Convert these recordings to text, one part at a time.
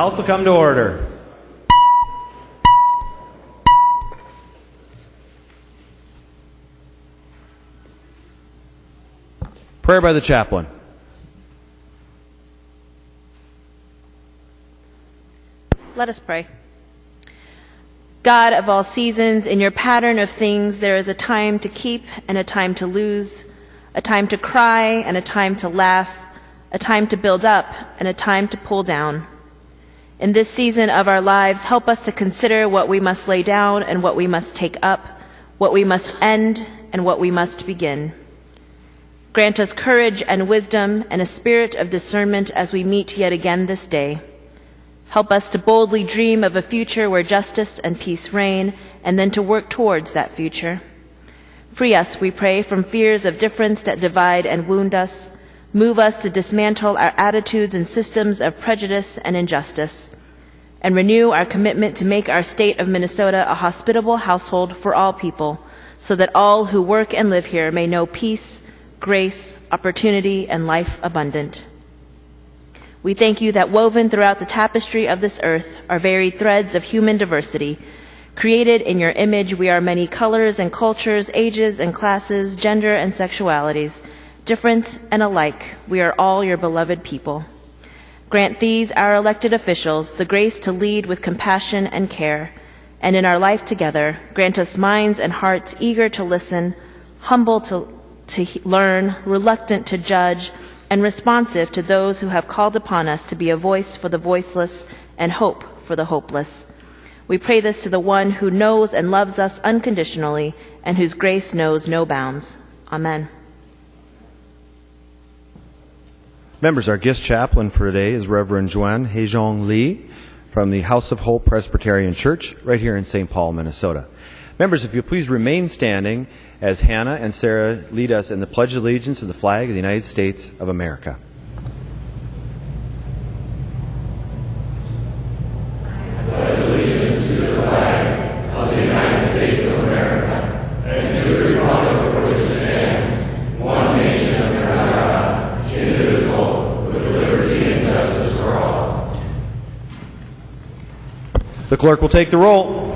House will come to order. Prayer by the chaplain. Let us pray. God of all seasons, in your pattern of things, there is a time to keep and a time to lose, a time to cry and a time to laugh, a time to build up and a time to pull down. In this season of our lives, help us to consider what we must lay down and what we must take up, what we must end and what we must begin. Grant us courage and wisdom and a spirit of discernment as we meet yet again this day. Help us to boldly dream of a future where justice and peace reign, and then to work towards that future. Free us, we pray, from fears of difference that divide and wound us. Move us to dismantle our attitudes and systems of prejudice and injustice, and renew our commitment to make our state of Minnesota a hospitable household for all people, so that all who work and live here may know peace, grace, opportunity, and life abundant. We thank you that woven throughout the tapestry of this earth are varied threads of human diversity. Created in your image, we are many colors and cultures, ages and classes, gender and sexualities. Different and alike, we are all your beloved people. Grant these, our elected officials, the grace to lead with compassion and care. And in our life together, grant us minds and hearts eager to listen, humble to learn, reluctant to judge, and responsive to those who have called upon us to be a voice for the voiceless and hope for the hopeless. We pray this to the one who knows and loves us unconditionally and whose grace knows no bounds. Amen. Members, our guest chaplain for today is Reverend Joanne Hejong Lee from the House of Hope Presbyterian Church right here in St. Paul, Minnesota. Members, if you'll please remain standing as Hannah and Sarah lead us in the Pledge of Allegiance to the flag of the United States of America. I pledge allegiance to the flag of the United States of America and to the republic for which it stands, one nation under God, indivisible, with liberty and justice for all. The clerk will take the roll.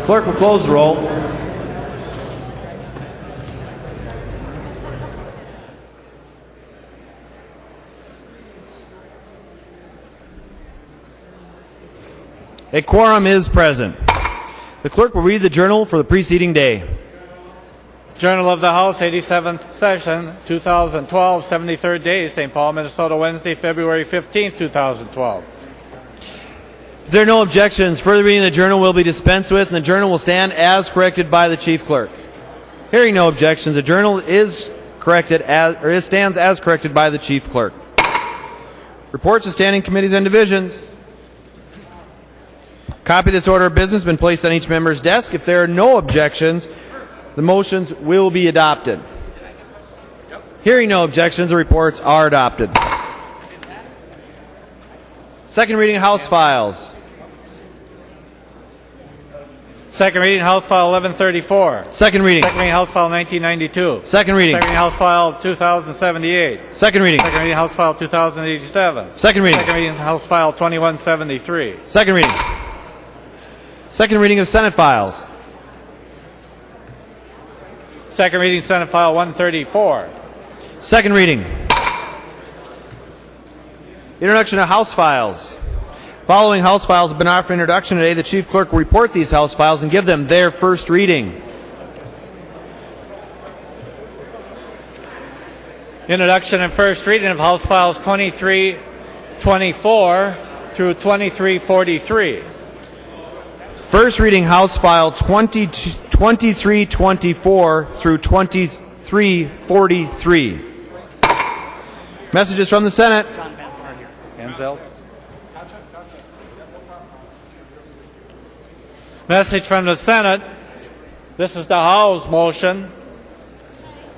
Clerk will close the roll. A quorum is present. The clerk will read the journal for the preceding day. Journal of the House, 87th session, 2012, 73rd day, St. Paul, Minnesota, Wednesday, February 15th, 2012. If there are no objections, further reading of the journal will be dispensed with, and the journal will stand as corrected by the chief clerk. Hearing no objections, the journal is corrected stands as corrected by the chief clerk. Reports of standing committees and divisions. Copy of this order of business has been placed on each member's desk. If there are no objections, the motions will be adopted. Hearing no objections, the reports are adopted. Second reading of House files. Second reading, House File 1134. Second reading. Second reading, House File 1992. Second reading. Second reading, House File 2078. Second reading. Second reading, House File 2087. Second reading. Second reading, House File 2173. Second reading. Second reading of Senate files. Second reading, Senate File 134. Second reading. Introduction of House Files. Following House Files have been offered for introduction today. The Chief Clerk will report these House Files and give them their first reading. Introduction and first reading of House Files 2324 through 2343. First reading House File 2324 through 2343. Messages from the Senate. Ansel. Message from the Senate. This is the House motion.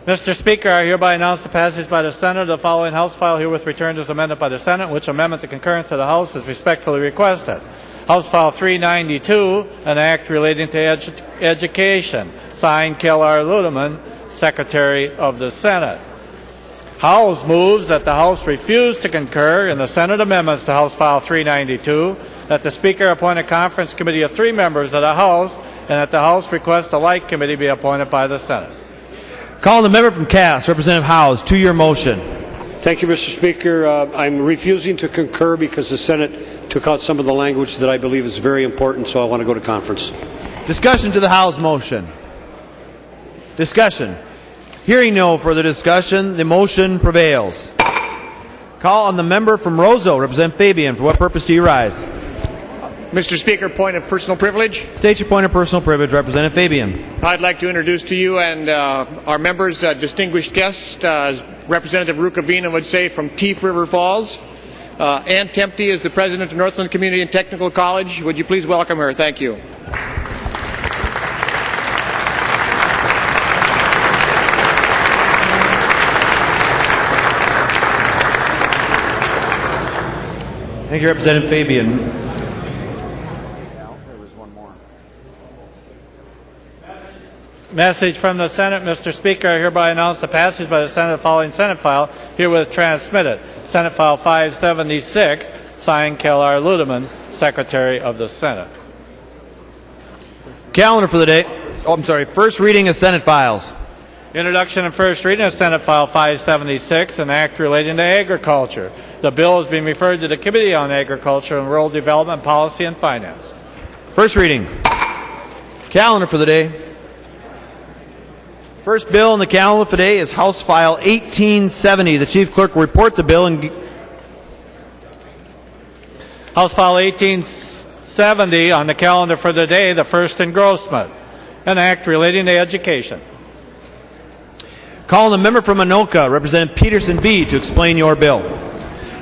Mr. Speaker, I hereby announce the passage by the Senate of the following House file herewith returned as amended by the Senate, which amendment the concurrence of the House is respectfully requested. House File 392, an act relating to education. Signed, K.R. Ludeman, Secretary of the Senate. House moves that the House refuse to concur in the Senate amendments to House File 392, that the Speaker appoint a conference committee of 3 members of the House, and that the House request a like committee be appointed by the Senate. Call the member from Cass, Representative Howes, to your motion. Thank you, Mr. Speaker. I'm refusing to concur because the Senate took out some of the language that I believe is very important, so I want to go to conference. Discussion to the House motion. Discussion. Hearing no further discussion, the motion prevails. Call on the member from Roseau, Representative Fabian. For what purpose do you rise? Mr. Speaker, point of personal privilege. State your point of personal privilege, Representative Fabian. I'd like to introduce to you and our members distinguished guest, Representative Rukavina would say, from Teef River Falls. Ann Tempty is the president of Northland Community and Technical College. Would you please welcome her? Thank you. Thank you, Representative Fabian. Message from the Senate. Mr. Speaker, I hereby announce the passage by the Senate of the following Senate file herewith transmitted. Senate File 576, signed K.R. Ludeman, Secretary of the Senate. Calendar for the day. First reading of Senate files. Introduction and first reading of Senate File 576, an act relating to agriculture. The bill is being referred to the Committee on Agriculture and Rural Development, Policy and Finance. First reading. Calendar for the day. First bill on the calendar for today is House File 1870. The Chief Clerk will report the bill and House File 1870 on the calendar for the day, the first engrossment, an act relating to education. Call on the member from Anoka, Representative Petersen B., to explain your bill.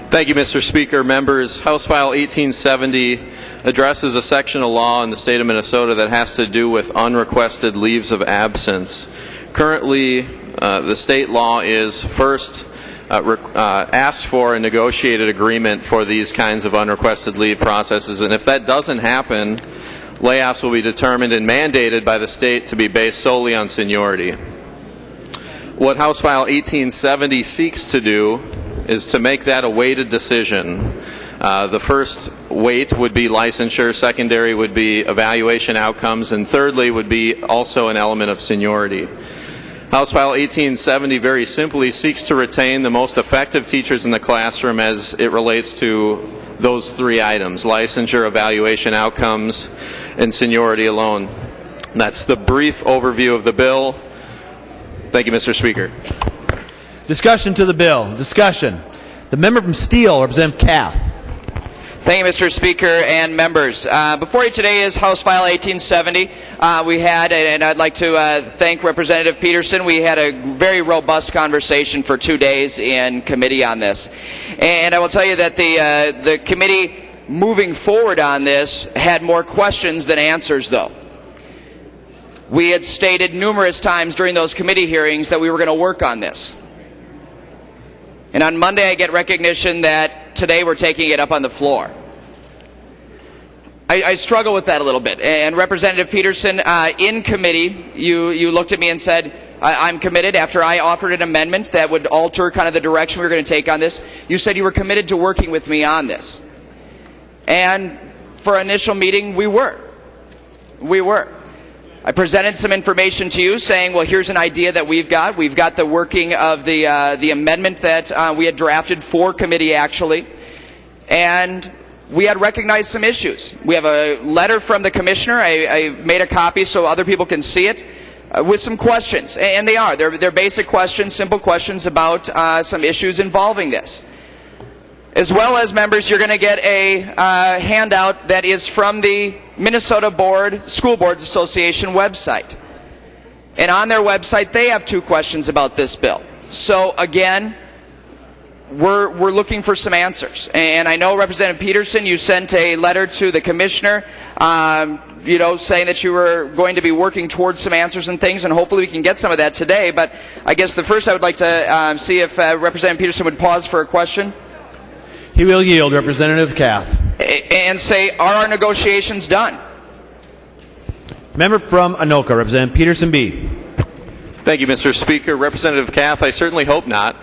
Thank you, Mr. Speaker. Members, House File 1870 addresses a section of law in the state of Minnesota that has to do with unrequested leaves of absence. Currently, the state law is first asked for a negotiated agreement for these kinds of unrequested leave processes, and if that doesn't happen, layoffs will be determined and mandated by the state to be based solely on seniority. What House File 1870 seeks to do is to make that a weighted decision. The first weight would be licensure, secondary would be evaluation outcomes, and thirdly would be also an element of seniority. House File 1870 very simply seeks to retain the most effective teachers in the classroom as it relates to those 3 items: licensure, evaluation outcomes, and seniority alone. That's the brief overview of the bill. Thank you, Mr. Speaker. Discussion to the bill. Discussion. The member from Steele, Representative Kath. Thank you, Mr. Speaker and members. Before you today is House File 1870. We had, and I'd like to thank Representative Petersen, we had a very robust conversation for 2 days in committee on this. And I will tell you that the committee moving forward on this had more questions than answers, though. We had stated numerous times during those committee hearings that we were going to work on this. And on Monday I get recognition that today we're taking it up on the floor. I struggle with that a little bit. And Representative Petersen, in committee, you looked at me and said, I'm committed. After I offered an amendment that would alter kind of the direction we were going to take on this, you said you were committed to working with me on this. And for our initial meeting, we were. I presented some information to you saying, well, here's an idea that we've got. We've got the working of the amendment that we had drafted for committee, actually. And we had recognized some issues. We have a letter from the commissioner. I made a copy so other people can see it, with some questions. And they are. They're basic questions, simple questions about some issues involving this. As well as, members, you're going to get a handout that is from the Minnesota School Boards Association website. And on their website, they have 2 questions about this bill. So, again, we're looking for some answers. And I know, Representative Petersen, you sent a letter to the commissioner, saying that you were going to be working towards some answers and things, and hopefully we can get some of that today. But I guess the first I would like to see if Representative Petersen would pause for a question. He will yield. Representative Kath. And say, are our negotiations done? Member from Anoka, Representative Petersen B. Thank you, Mr. Speaker. Representative Kath, I certainly hope not.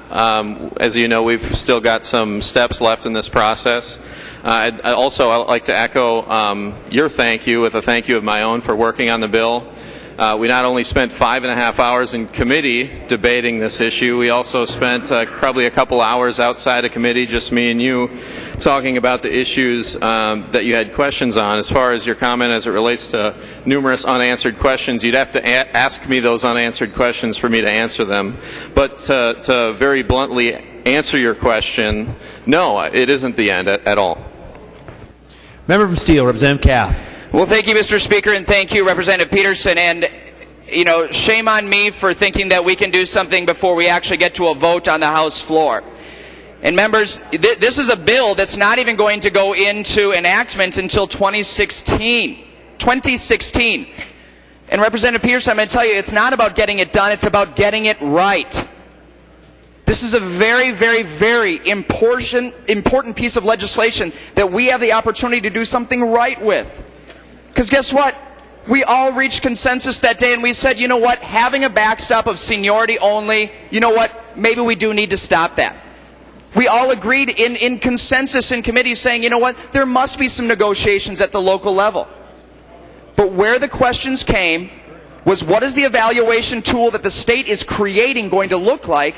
As you know, we've still got some steps left in this process. I'd like to echo your thank you with a thank you of my own for working on the bill. We not only spent 5.5 hours in committee debating this issue, we also spent probably a couple hours outside of committee, just me and you, talking about the issues that you had questions on. As far as your comment as it relates to numerous unanswered questions, you'd have to ask me those unanswered questions for me to answer them. But to very bluntly answer your question, no, it isn't the end at all. Member from Steele, Representative Kath. Well, thank you, Mr. Speaker, and thank you, Representative Petersen. And, shame on me for thinking that we can do something before we actually get to a vote on the House floor. And, members, this is a bill that's not even going to go into enactment until 2016. 2016. And, Representative Petersen, I'm going to tell you, it's not about getting it done, it's about getting it right. This is a very, very, very important piece of legislation that we have the opportunity to do something right with. Because guess what? We all reached consensus that day and we said, you know what, having a backstop of seniority only, you know what, maybe we do need to stop that. We all agreed in consensus in committee saying, you know what, there must be some negotiations at the local level. But where the questions came was, what is the evaluation tool that the state is creating going to look like,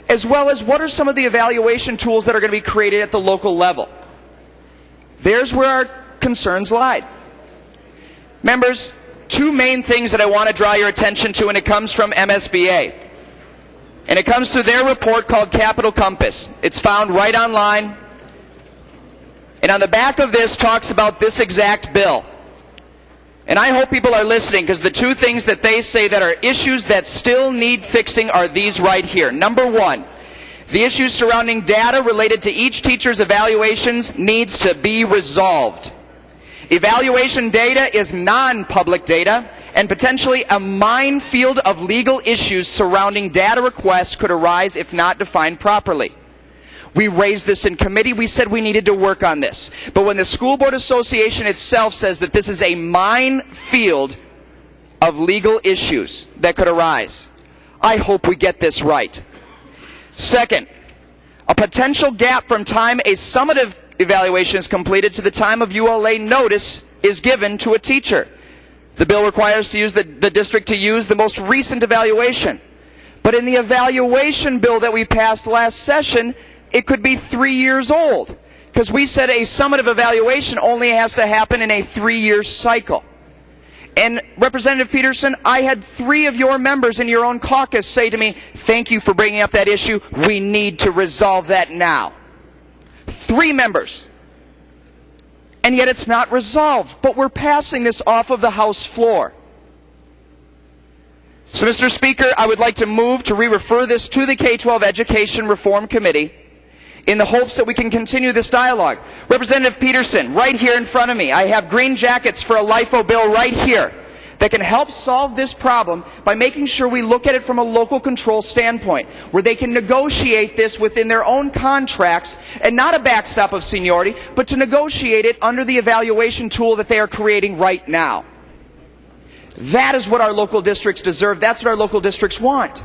as well as what are some of the evaluation tools that are going to be created at the local level. There's where our concerns lied. Members, 2 main things that I want to draw your attention to, and it comes from MSBA. And it comes through their report called Capital Compass. It's found right online. And on the back of this talks about this exact bill. And I hope people are listening, because the 2 things that they say that are issues that still need fixing are these right here. Number 1, the issues surrounding data related to each teacher's evaluations needs to be resolved. Evaluation data is non-public data, and potentially a minefield of legal issues surrounding data requests could arise if not defined properly. We raised this in committee. We said we needed to work on this. But when the School Board Association itself says that this is a minefield of legal issues that could arise, I hope we get this right. Second, a potential gap from time a summative evaluation is completed to the time of ULA notice is given to a teacher. The bill requires the district to use the most recent evaluation. But in the evaluation bill that we passed last session, it could be 3 years old, because we said a summative evaluation only has to happen in a 3-year cycle. And Representative Petersen, I had 3 of your members in your own caucus say to me, thank you for bringing up that issue. We need to resolve that now. 3 members. And yet it's not resolved, but we're passing this off of the House floor. So, Mr. Speaker, I would like to move to re-refer this to the K-12 Education Reform Committee in the hopes that we can continue this dialogue. Representative Petersen, right here in front of me, I have green jackets for a LIFO bill right here that can help solve this problem by making sure we look at it from a local control standpoint, where they can negotiate this within their own contracts, and not a backstop of seniority, but to negotiate it under the evaluation tool that they are creating right now. That is what our local districts deserve. That's what our local districts want.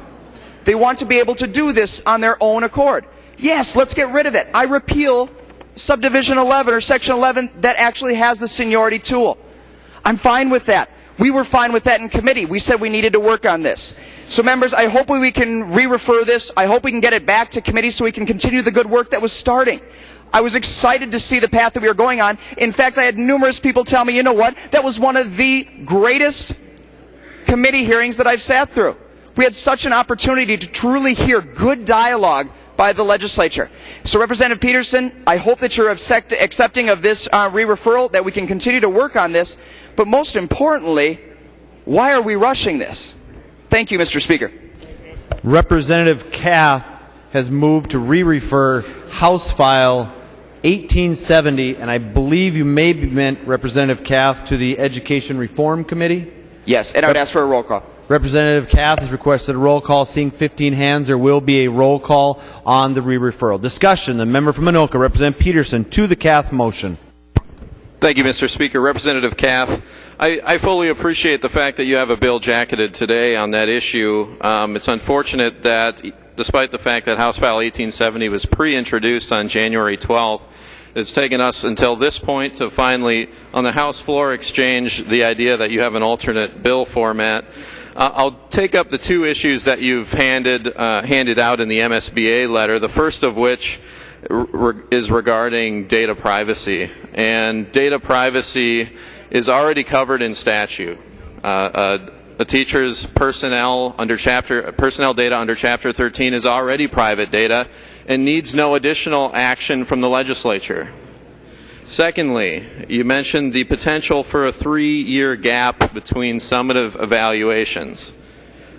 They want to be able to do this on their own accord. Yes, let's get rid of it. I repeal subdivision 11 or section 11 that actually has the seniority tool. I'm fine with that. We were fine with that in committee. We said we needed to work on this. So members, I hope we can re-refer this. I hope we can get it back to committee so we can continue the good work that was starting. I was excited to see the path that we were going on. In fact, I had numerous people tell me, you know what, that was one of the greatest committee hearings that I've sat through. We had such an opportunity to truly hear good dialogue by the legislature. So Representative Petersen, I hope that you're accepting of this re-referral, that we can continue to work on this. But most importantly, why are we rushing this? Thank you, Mr. Speaker. Representative Kath has moved to re-refer House File 1870, and I believe you may be meant, Representative Kath, to the Education Reform Committee. Yes, and I would ask for a roll call. Representative Kath has requested a roll call. Seeing 15 hands, there will be a roll call on the re-referral. Discussion. The member from Anoka, Representative Petersen, to the Kath motion. Thank you, Mr. Speaker. Representative Kath, I fully appreciate the fact that you have a bill jacketed today on that issue. It's unfortunate that, despite the fact that House File 1870 was pre-introduced on January 12th, it's taken us until this point to finally, on the House floor, exchange the idea that you have an alternate bill format. I'll take up the two issues that you've handed out in the MSBA letter, the first of which is regarding data privacy. And data privacy is already covered in statute. A teacher's personnel data under Chapter 13 is already private data and needs no additional action from the legislature. Secondly, you mentioned the potential for a 3-year gap between summative evaluations.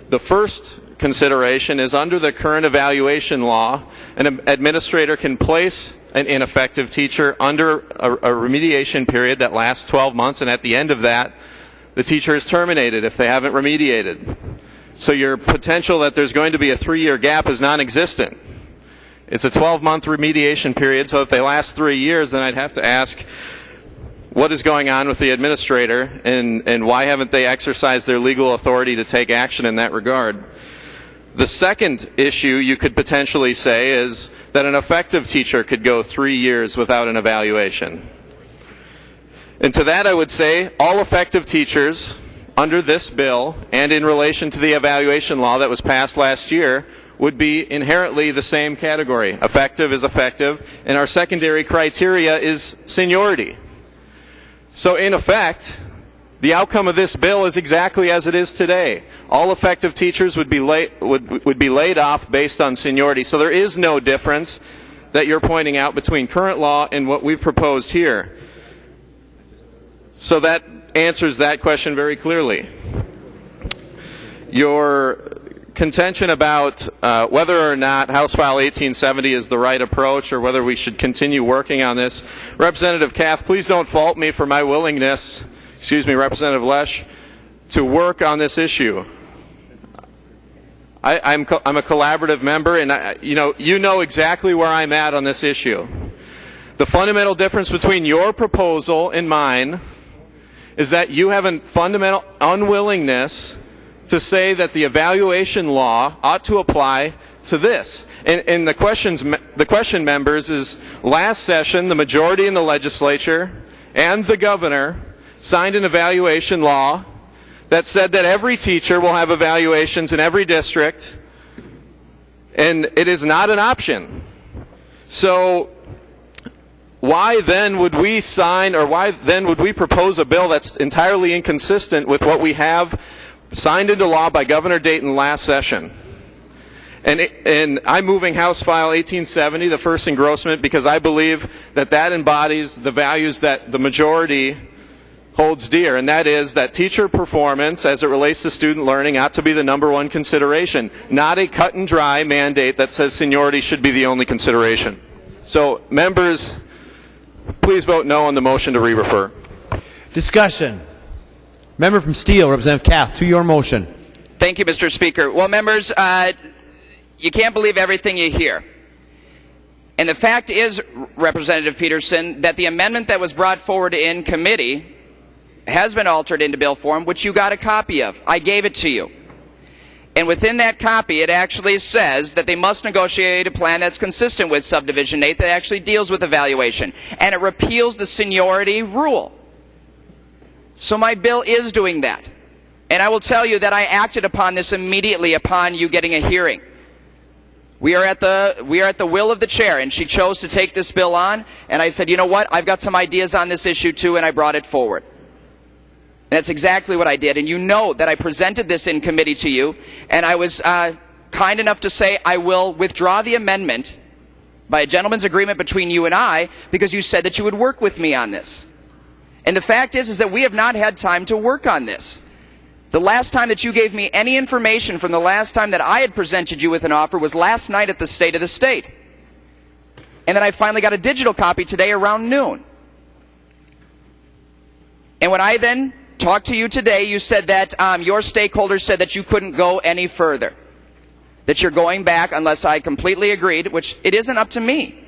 The first consideration is under the current evaluation law, an administrator can place an ineffective teacher under a remediation period that lasts 12 months, and at the end of that, the teacher is terminated if they haven't remediated. So your potential that there's going to be a 3-year gap is non-existent. It's a 12-month remediation period, so if they last 3 years, then I'd have to ask, what is going on with the administrator, and why haven't they exercised their legal authority to take action in that regard? The second issue you could potentially say is that an effective teacher could go 3 years without an evaluation. And to that I would say all effective teachers under this bill and in relation to the evaluation law that was passed last year would be inherently the same category. Effective is effective, and our secondary criteria is seniority. So in effect, the outcome of this bill is exactly as it is today. All effective teachers would be laid off based on seniority. So there is no difference that you're pointing out between current law and what we've proposed here. So that answers that question very clearly. Your contention about whether or not House File 1870 is the right approach or whether we should continue working on this, Representative Kath, please don't fault me for my willingness, Representative Lesch, to work on this issue. I'm a collaborative member, and you know exactly where I'm at on this issue. The fundamental difference between your proposal and mine is that you have a fundamental unwillingness to say that the evaluation law ought to apply to this. And the question, members, is last session the majority in the legislature and the governor signed an evaluation law that said that every teacher will have evaluations in every district, and it is not an option. So why then would we propose a bill that's entirely inconsistent with what we have signed into law by Governor Dayton last session? And I'm moving House File 1870, the first engrossment, because I believe that that embodies the values that the majority holds dear, and that is that teacher performance as it relates to student learning ought to be the #1 consideration, not a cut and dry mandate that says seniority should be the only consideration. So, members, please vote no on the motion to re-refer. Discussion. Member from Steele, Representative Kath, to your motion. Thank you, Mr. Speaker. Well, members, you can't believe everything you hear. And the fact is, Representative Petersen, that the amendment that was brought forward in committee has been altered into bill form, which you got a copy of. I gave it to you. And within that copy, it actually says that they must negotiate a plan that's consistent with Subdivision 8 that actually deals with evaluation. And it repeals the seniority rule. So my bill is doing that. And I will tell you that I acted upon this immediately upon you getting a hearing. We are at the will of the chair, and she chose to take this bill on, and I said, you know what, I've got some ideas on this issue too, and I brought it forward. And that's exactly what I did, and you know that I presented this in committee to you, and I was kind enough to say I will withdraw the amendment by a gentleman's agreement between you and I, because you said that you would work with me on this. And the fact is that we have not had time to work on this. The last time that you gave me any information from the last time that I had presented you with an offer was last night at the State of the State. And then I finally got a digital copy today around noon. And when I then talked to you today, you said that your stakeholders said that you couldn't go any further. That you're going back unless I completely agreed, which it isn't up to me.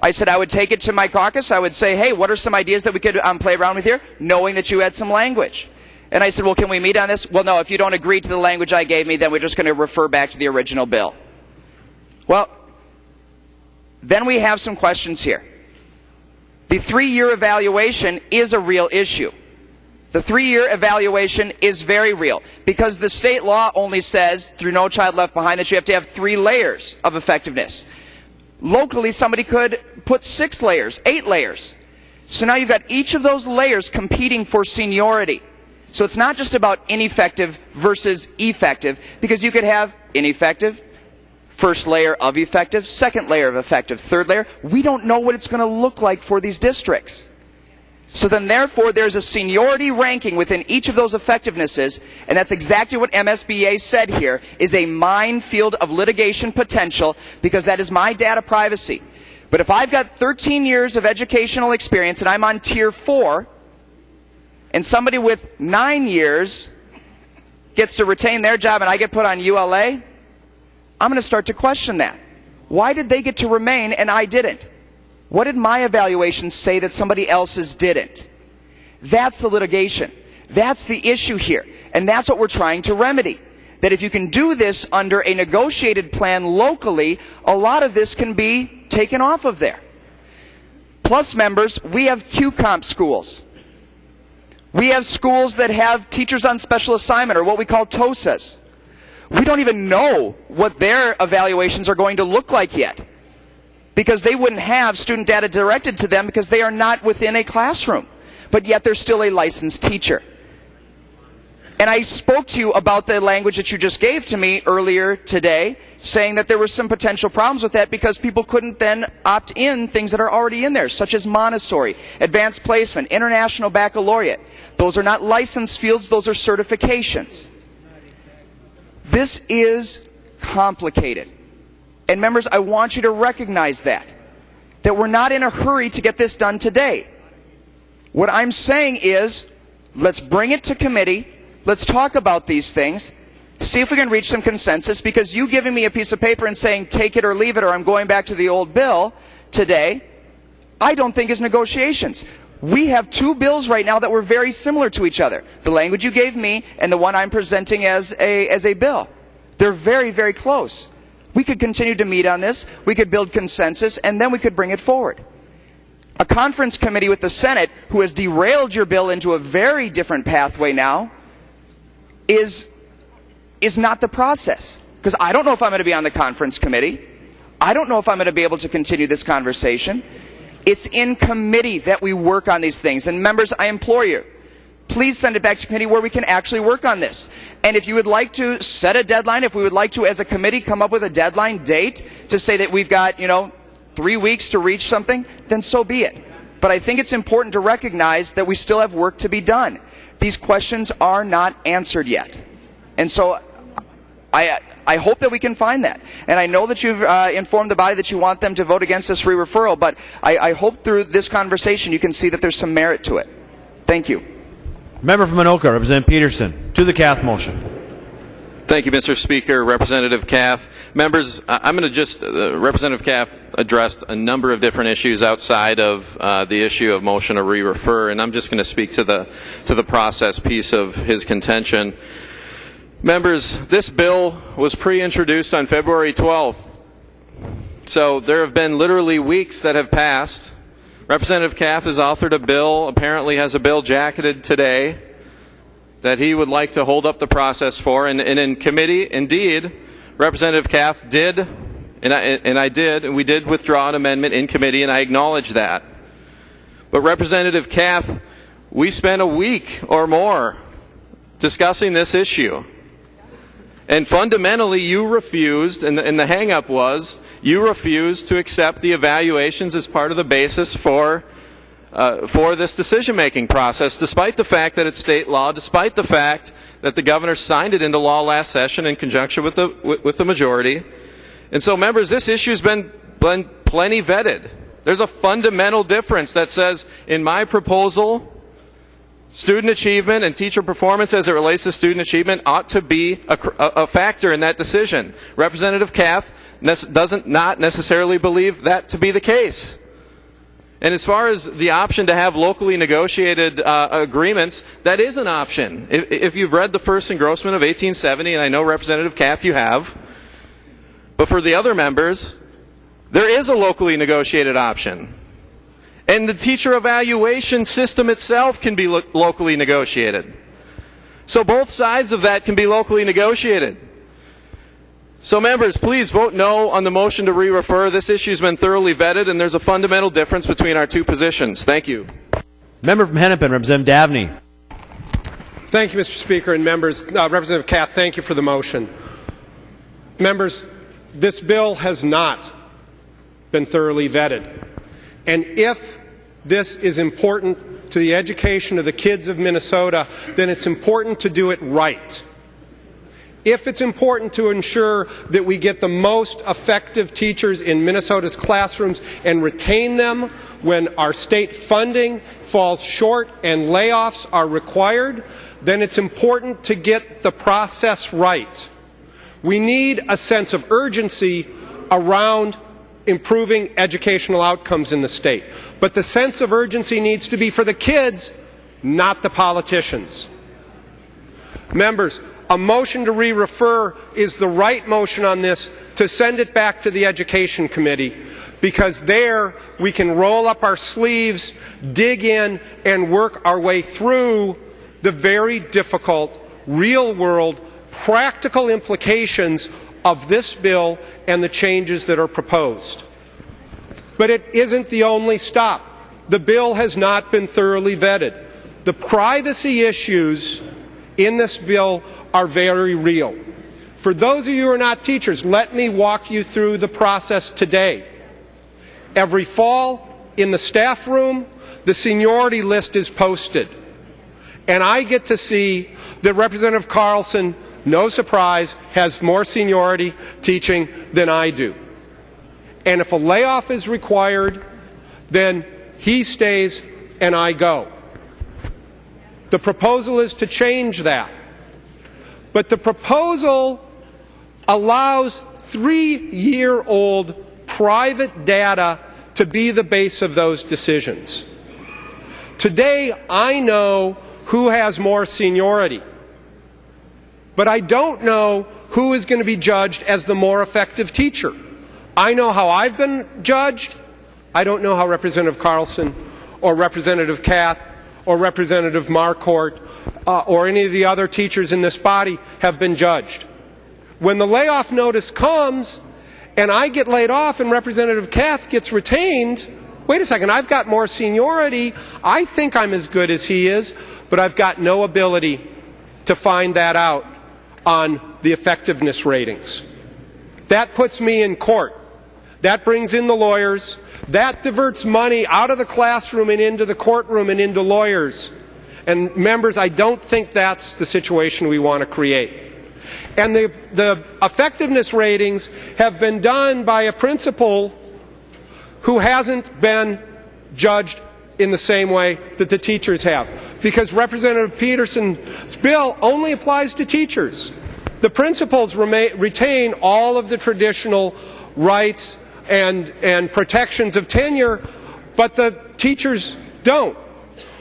I said I would take it to my caucus. I would say, hey, what are some ideas that we could play around with here, knowing that you had some language. And I said, well, can we meet on this? Well, no, if you don't agree to the language I gave me, then we're just going to refer back to the original bill. Well, then we have some questions here. The 3-year evaluation is a real issue. The 3-year evaluation is very real, because the state law only says, through No Child Left Behind, that you have to have 3 layers of effectiveness. Locally, somebody could put 6 layers, 8 layers. So now you've got each of those layers competing for seniority. So it's not just about ineffective versus effective, because you could have ineffective, first layer of effective, second layer of effective, third layer. We don't know what it's going to look like for these districts. So then therefore there's a seniority ranking within each of those effectivenesses, and that's exactly what MSBA said here, is a minefield of litigation potential, because that is my data privacy. But if I've got 13 years of educational experience and I'm on tier 4, and somebody with 9 years gets to retain their job and I get put on ULA, I'm going to start to question that. Why did they get to remain and I didn't? What did my evaluations say that somebody else's didn't? That's the litigation. That's the issue here. And that's what we're trying to remedy. That if you can do this under a negotiated plan locally, a lot of this can be taken off of there. Plus, members, we have QComp schools. We have schools that have teachers on special assignment, or what we call TOSAs. We don't even know what their evaluations are going to look like yet, because they wouldn't have student data directed to them because they are not within a classroom, but yet they're still a licensed teacher. And I spoke to you about the language that you just gave to me earlier today, saying that there were some potential problems with that because people couldn't then opt in things that are already in there, such as Montessori, advanced placement, international baccalaureate. Those are not licensed fields, those are certifications. This is complicated. And members, I want you to recognize that we're not in a hurry to get this done today. What I'm saying is, let's bring it to committee, let's talk about these things, see if we can reach some consensus, because you giving me a piece of paper and saying take it or leave it or I'm going back to the old bill today, I don't think is negotiations. We have 2 bills right now that were very similar to each other. The language you gave me and the one I'm presenting as a bill. They're very, very close. We could continue to meet on this, we could build consensus, and then we could bring it forward. A conference committee with the Senate, who has derailed your bill into a very different pathway now, is not the process. Because I don't know if I'm going to be on the conference committee. I don't know if I'm going to be able to continue this conversation. It's in committee that we work on these things. And members, I implore you, please send it back to committee where we can actually work on this. And if you would like to set a deadline, if we would like to as a committee come up with a deadline date to say that we've got, 3 weeks to reach something, then so be it. But I think it's important to recognize that we still have work to be done. These questions are not answered yet. And so I hope that we can find that. And I know that you've informed the body that you want them to vote against this re-referral, but I hope through this conversation you can see that there's some merit to it. Thank you. Member from Anoka, Representative Petersen, to the Cath motion. Thank you, Mr. Speaker. Representative Cath. Members, I'm going to just, Representative Cath addressed a number of different issues outside of the issue of motion to re-refer, and I'm just going to speak to the process piece of his contention. Members, this bill was pre-introduced on February 12th. So there have been literally weeks that have passed Representative Kath has authored a bill, apparently has a bill jacketed today, that he would like to hold up the process for. And in committee, indeed, Representative Kath did, and we did withdraw an amendment in committee, and I acknowledge that. But Representative Kath, we spent a week or more discussing this issue. And fundamentally, you refused, and the hang-up was, you refused to accept the evaluations as part of the basis for this decision-making process, despite the fact that it's state law, despite the fact that the governor signed it into law last session in conjunction with the majority. And so, members, this issue's been plenty vetted. There's a fundamental difference that says, in my proposal, student achievement and teacher performance as it relates to student achievement ought to be a factor in that decision. Representative Kath does not necessarily believe that to be the case. And as far as the option to have locally negotiated agreements, that is an option. If you've read the first engrossment of 1870, and I know Representative Kath you have, but for the other members, there is a locally negotiated option. And the teacher evaluation system itself can be locally negotiated. So both sides of that can be locally negotiated. So members, please vote no on the motion to re-refer. This issue's been thoroughly vetted, and there's a fundamental difference between our two positions. Thank you. Member from Hennepin, Representative Dabney. Thank you, Mr. Speaker, and members. Representative Kath, thank you for the motion. Members, this bill has not been thoroughly vetted. And if this is important to the education of the kids of Minnesota, then it's important to do it right. If it's important to ensure that we get the most effective teachers in Minnesota's classrooms and retain them when our state funding falls short and layoffs are required, then it's important to get the process right. We need a sense of urgency around improving educational outcomes in the state. But the sense of urgency needs to be for the kids, not the politicians. Members, a motion to re-refer is the right motion on this to send it back to the Education Committee, because there we can roll up our sleeves, dig in, and work our way through the very difficult, real-world, practical implications of this bill and the changes that are proposed. But it isn't the only stop. The bill has not been thoroughly vetted. The privacy issues in this bill are very real. For those of you who are not teachers, let me walk you through the process today. Every fall, in the staff room, the seniority list is posted. And I get to see that Representative Carlson, no surprise, has more seniority teaching than I do. And if a layoff is required, then he stays and I go. The proposal is to change that. But the proposal allows 3-year-old private data to be the base of those decisions. Today, I know who has more seniority, but I don't know who is going to be judged as the more effective teacher. I know how I've been judged. I don't know how Representative Carlson or Representative Kath or Representative Marquardt or any of the other teachers in this body have been judged. When the layoff notice comes and I get laid off and Representative Kath gets retained, wait a second, I've got more seniority, I think I'm as good as he is, but I've got no ability to find that out on the effectiveness ratings. That puts me in court. That brings in the lawyers. That diverts money out of the classroom and into the courtroom and into lawyers. And members, I don't think that's the situation we want to create. And the effectiveness ratings have been done by a principal who hasn't been judged in the same way that the teachers have. Because Representative Petersen's bill only applies to teachers. The principals retain all of the traditional rights and protections of tenure, but the teachers don't.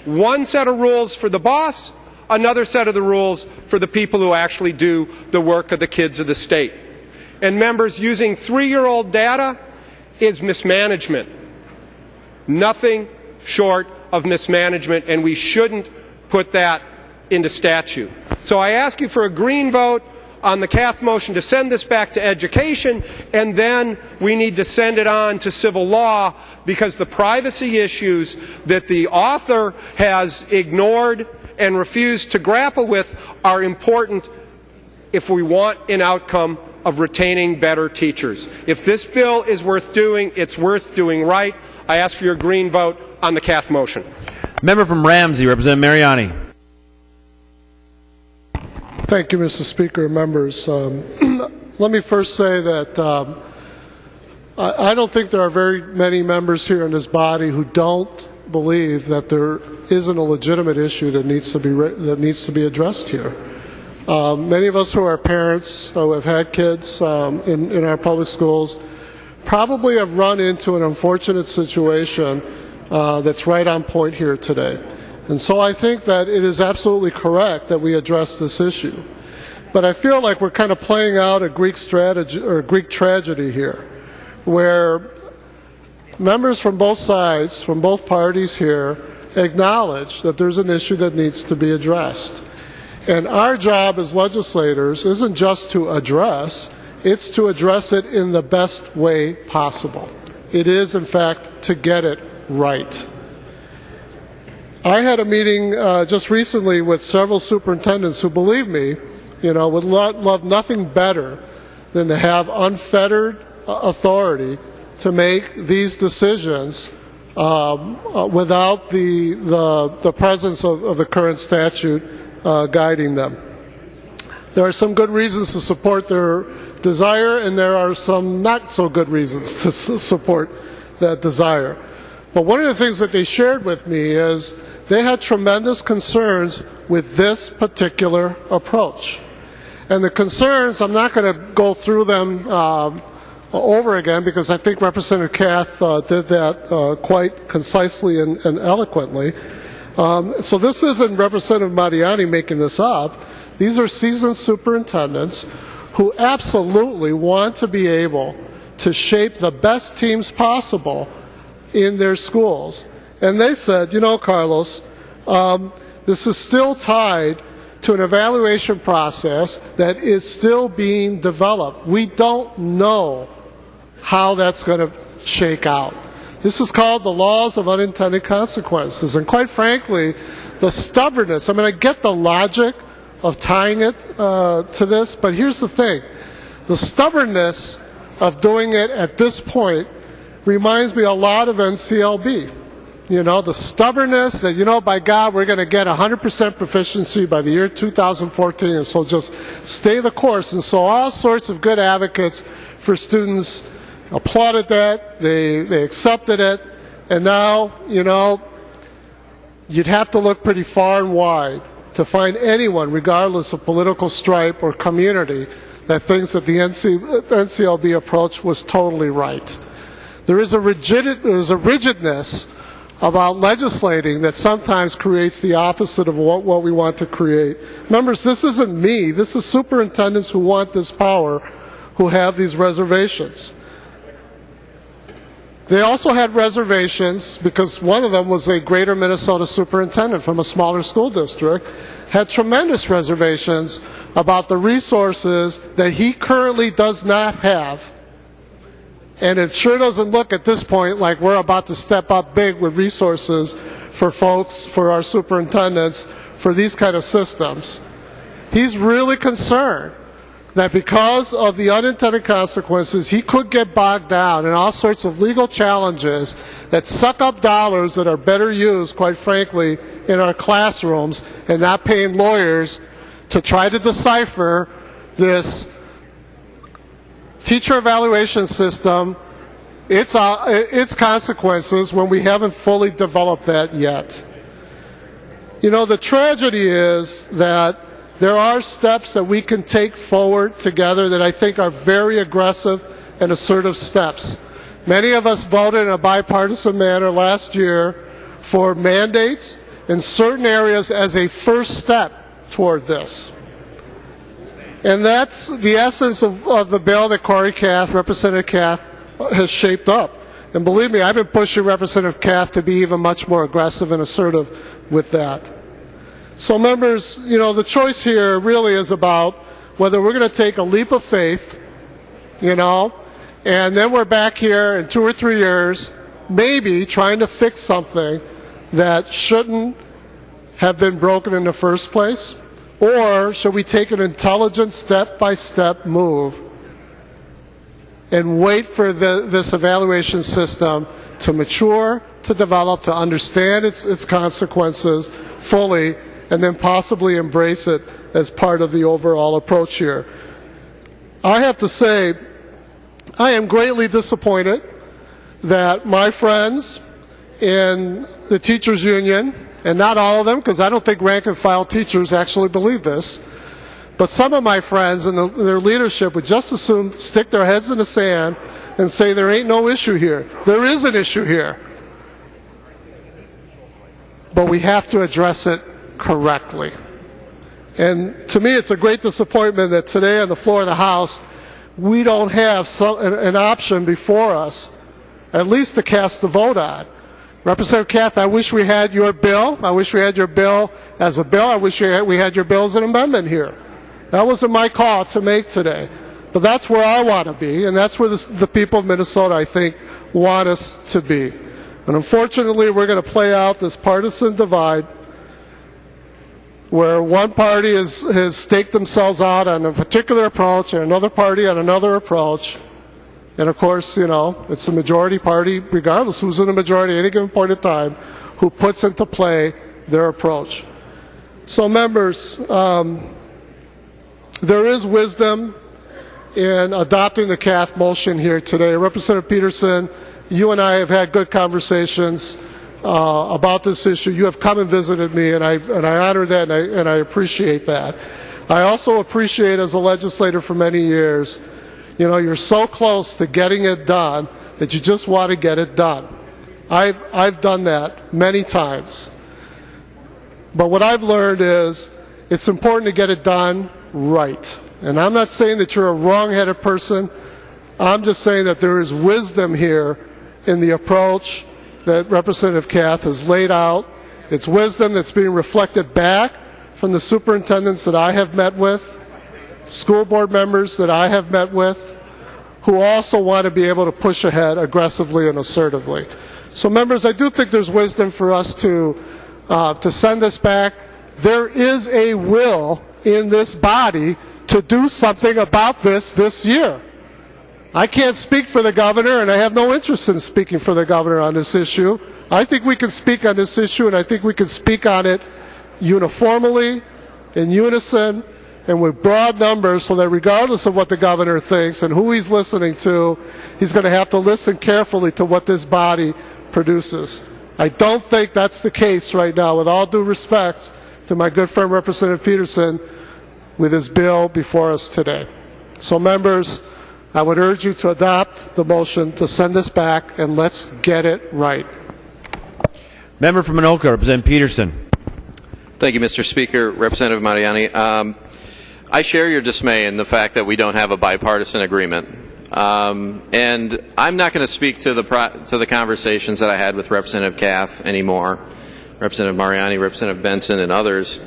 One set of rules for the boss, another set of the rules for the people who actually do the work of the kids of the state. And members, using 3-year-old data is mismanagement. Nothing short of mismanagement, and we shouldn't put that into statute. So I ask you for a green vote on the Kath motion to send this back to education, and then we need to send it on to civil law, because the privacy issues that the author has ignored and refused to grapple with are important if we want an outcome of retaining better teachers. If this bill is worth doing, it's worth doing right. I ask for your green vote on the Kath motion. Member from Ramsey, Representative Mariani. Thank you, Mr. Speaker and members. Let me first say that I don't think there are very many members here in this body who don't believe that there isn't a legitimate issue that needs to be addressed here. Many of us who are parents, who have had kids in our public schools, probably have run into an unfortunate situation that's right on point here today. And so I think that it is absolutely correct that we address this issue. But I feel like we're kind of playing out a Greek strategy or a Greek tragedy here, where members from both sides, from both parties here, acknowledge that there's an issue that needs to be addressed. And our job as legislators isn't just to address, it's to address it in the best way possible. It is, in fact, to get it right. I had a meeting just recently with several superintendents who, believe me, would love nothing better than to have unfettered authority to make these decisions without the presence of the current statute guiding them. There are some good reasons to support their desire, and there are some not so good reasons to support that desire. But one of the things that they shared with me is they had tremendous concerns with this particular approach. And the concerns, I'm not going to go through them over again, because I think Representative Kath did that quite concisely and eloquently. So this isn't Representative Mariani making this up. These are seasoned superintendents who absolutely want to be able to shape the best teams possible in their schools. And they said, Carlos, this is still tied to an evaluation process that is still being developed. We don't know how that's going to shake out. This is called the laws of unintended consequences. And quite frankly, the stubbornness, I get the logic of tying it to this, but here's the thing. The stubbornness of doing it at this point reminds me a lot of NCLB. The stubbornness that, by God, we're going to get 100% proficiency by the year 2014, and so just stay the course. And so all sorts of good advocates for students applauded that, they accepted it, and now, you'd have to look pretty far and wide to find anyone, regardless of political stripe or community, that thinks that the NCLB approach was totally right. There's a rigidness about legislating that sometimes creates the opposite of what we want to create. Members, this isn't me. This is superintendents who want this power, who have these reservations. They also had reservations because one of them was a greater Minnesota superintendent from a smaller school district, had tremendous reservations about the resources that he currently does not have. And it sure doesn't look at this point like we're about to step up big with resources for folks, for our superintendents, for these kind of systems. He's really concerned that because of the unintended consequences, he could get bogged down in all sorts of legal challenges that suck up dollars that are better used, quite frankly, in our classrooms, and not paying lawyers to try to decipher this teacher evaluation system, its consequences, when we haven't fully developed that yet. The tragedy is that there are steps that we can take forward together that I think are very aggressive and assertive steps. Many of us voted in a bipartisan manner last year for mandates in certain areas as a first step toward this. And that's the essence of the bill that Representative Kath has shaped up. And believe me, I've been pushing Representative Kath to be even much more aggressive and assertive with that. So members, you know, the choice here really is about whether we're going to take a leap of faith, you know, and then we're back here in 2 or 3 years, maybe trying to fix something that shouldn't have been broken in the first place, or should we take an intelligent step-by-step move and wait for this evaluation system to mature, to develop, to understand its consequences fully, and then possibly embrace it as part of the overall approach here. I have to say, I am greatly disappointed that my friends in the teachers union, and not all of them, because I don't think rank and file teachers actually believe this, but some of my friends and their leadership would just as soon stick their heads in the sand and say there ain't no issue here. There is an issue here. But we have to address it correctly. And to me, it's a great disappointment that today on the floor of the House, we don't have an option before us, at least to cast the vote on. Representative Kath, I wish we had your bill. I wish we had your bill as a bill. I wish we had your bill as an amendment here. That wasn't my call to make today. But that's where I want to be, and that's where the people of Minnesota, I think, want us to be. And unfortunately, we're going to play out this partisan divide where one party has staked themselves out on a particular approach and another party on another approach. And of course, you know, it's the majority party, regardless who's in the majority at any given point in time, who puts into play their approach. So members, there is wisdom in adopting the Kath motion here today. Representative Petersen, you and I have had good conversations about this issue. You have come and visited me, and I honor that, and I appreciate that. I also appreciate, as a legislator for many years, you know, you're so close to getting it done that you just want to get it done. I've done that many times. But what I've learned is it's important to get it done right. And I'm not saying that you're a wrong-headed person. I'm just saying that there is wisdom here in the approach that Representative Kath has laid out. It's wisdom that's being reflected back from the superintendents that I have met with, school board members that I have met with, who also want to be able to push ahead aggressively and assertively. So members, I do think there's wisdom for us to send this back. There is a will in this body to do something about this year. I can't speak for the governor, and I have no interest in speaking for the governor on this issue. I think we can speak on this issue, and I think we can speak on it uniformly, in unison, and with broad numbers, so that regardless of what the governor thinks and who he's listening to, he's going to have to listen carefully to what this body produces. I don't think that's the case right now, with all due respect to my good friend Representative Petersen, with his bill before us today. So members, I would urge you to adopt the motion to send this back, and let's get it right. Member from Anoka, Representative Petersen. Thank you, Mr. Speaker. Representative Mariani, I share your dismay in the fact that we don't have a bipartisan agreement. And I'm not going to speak to the conversations that I had with Representative Kath anymore, Representative Mariani, Representative Benson, and others.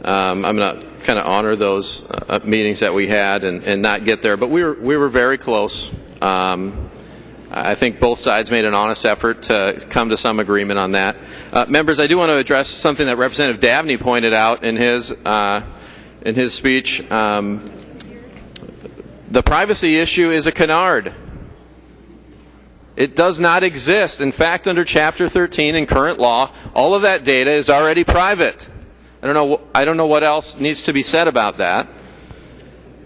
I'm going to kind of honor those meetings that we had and not get there. But we were very close. I think both sides made an honest effort to come to some agreement on that. Members, I do want to address something that Representative Dabney pointed out in his speech. The privacy issue is a canard. It does not exist. In fact, under Chapter 13 in current law, all of that data is already private. I don't know what else needs to be said about that.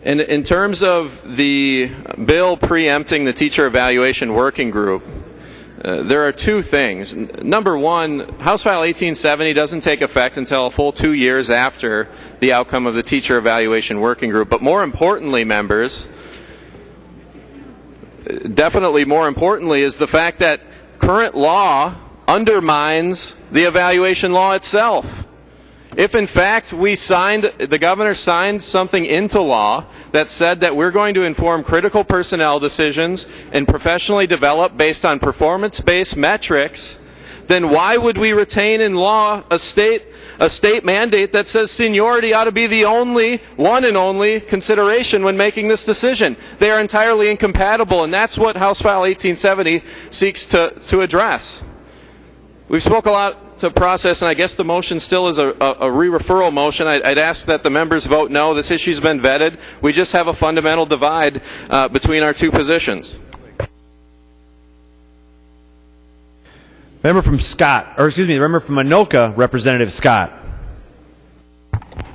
And in terms of the bill preempting the teacher evaluation working group, there are two things. Number one, House File 1870 doesn't take effect until a full 2 years after the outcome of the teacher evaluation working group. But more importantly, members, definitely more importantly, is the fact that current law undermines the evaluation law itself. If in fact the governor signed something into law that said that we're going to inform critical personnel decisions and professionally develop based on performance-based metrics, then why would we retain in law a state mandate that says seniority ought to be the one and only consideration when making this decision? They are entirely incompatible, and that's what House File 1870 seeks to address. We've spoke a lot to process, and I guess the motion still is a re-referral motion. I'd ask that the members vote no. This issue's been vetted. We just have a fundamental divide between our two positions. Member from Anoka, Representative Scott.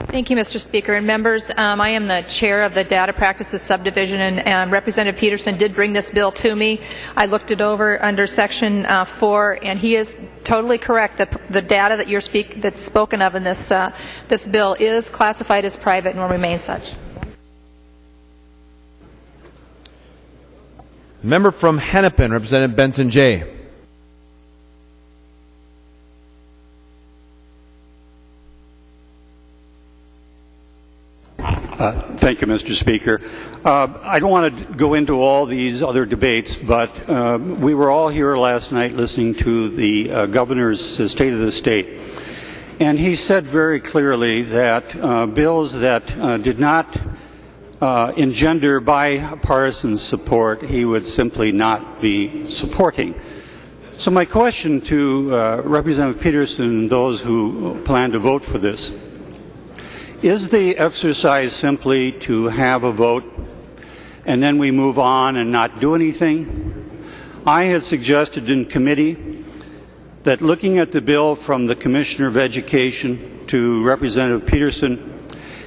Thank you, Mr. Speaker. And members, I am the chair of the Data Practices Subdivision, and Representative Petersen did bring this bill to me. I looked it over under Section 4, and he is totally correct that the data that that's spoken of in this bill is classified as private and will remain such. Member from Hennepin, Representative Benson J. Thank you, Mr. Speaker. I don't want to go into all these other debates, but we were all here last night listening to the governor's State of the State. And he said very clearly that bills that did not engender bipartisan support, he would simply not be supporting. So my question to Representative Petersen and those who plan to vote for this: is the exercise simply to have a vote and then we move on and not do anything? I had suggested in committee that looking at the bill from the Commissioner of Education to Representative Petersen,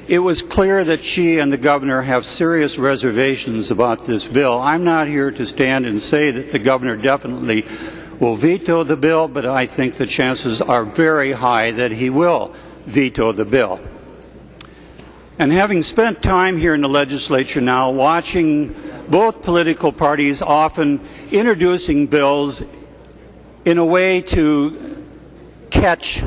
it was clear that she and the governor have serious reservations about this bill. I'm not here to stand and say that the governor definitely will veto the bill, but I think the chances are very high that he will veto the bill. And having spent time here in the legislature now watching both political parties often introducing bills in a way to catch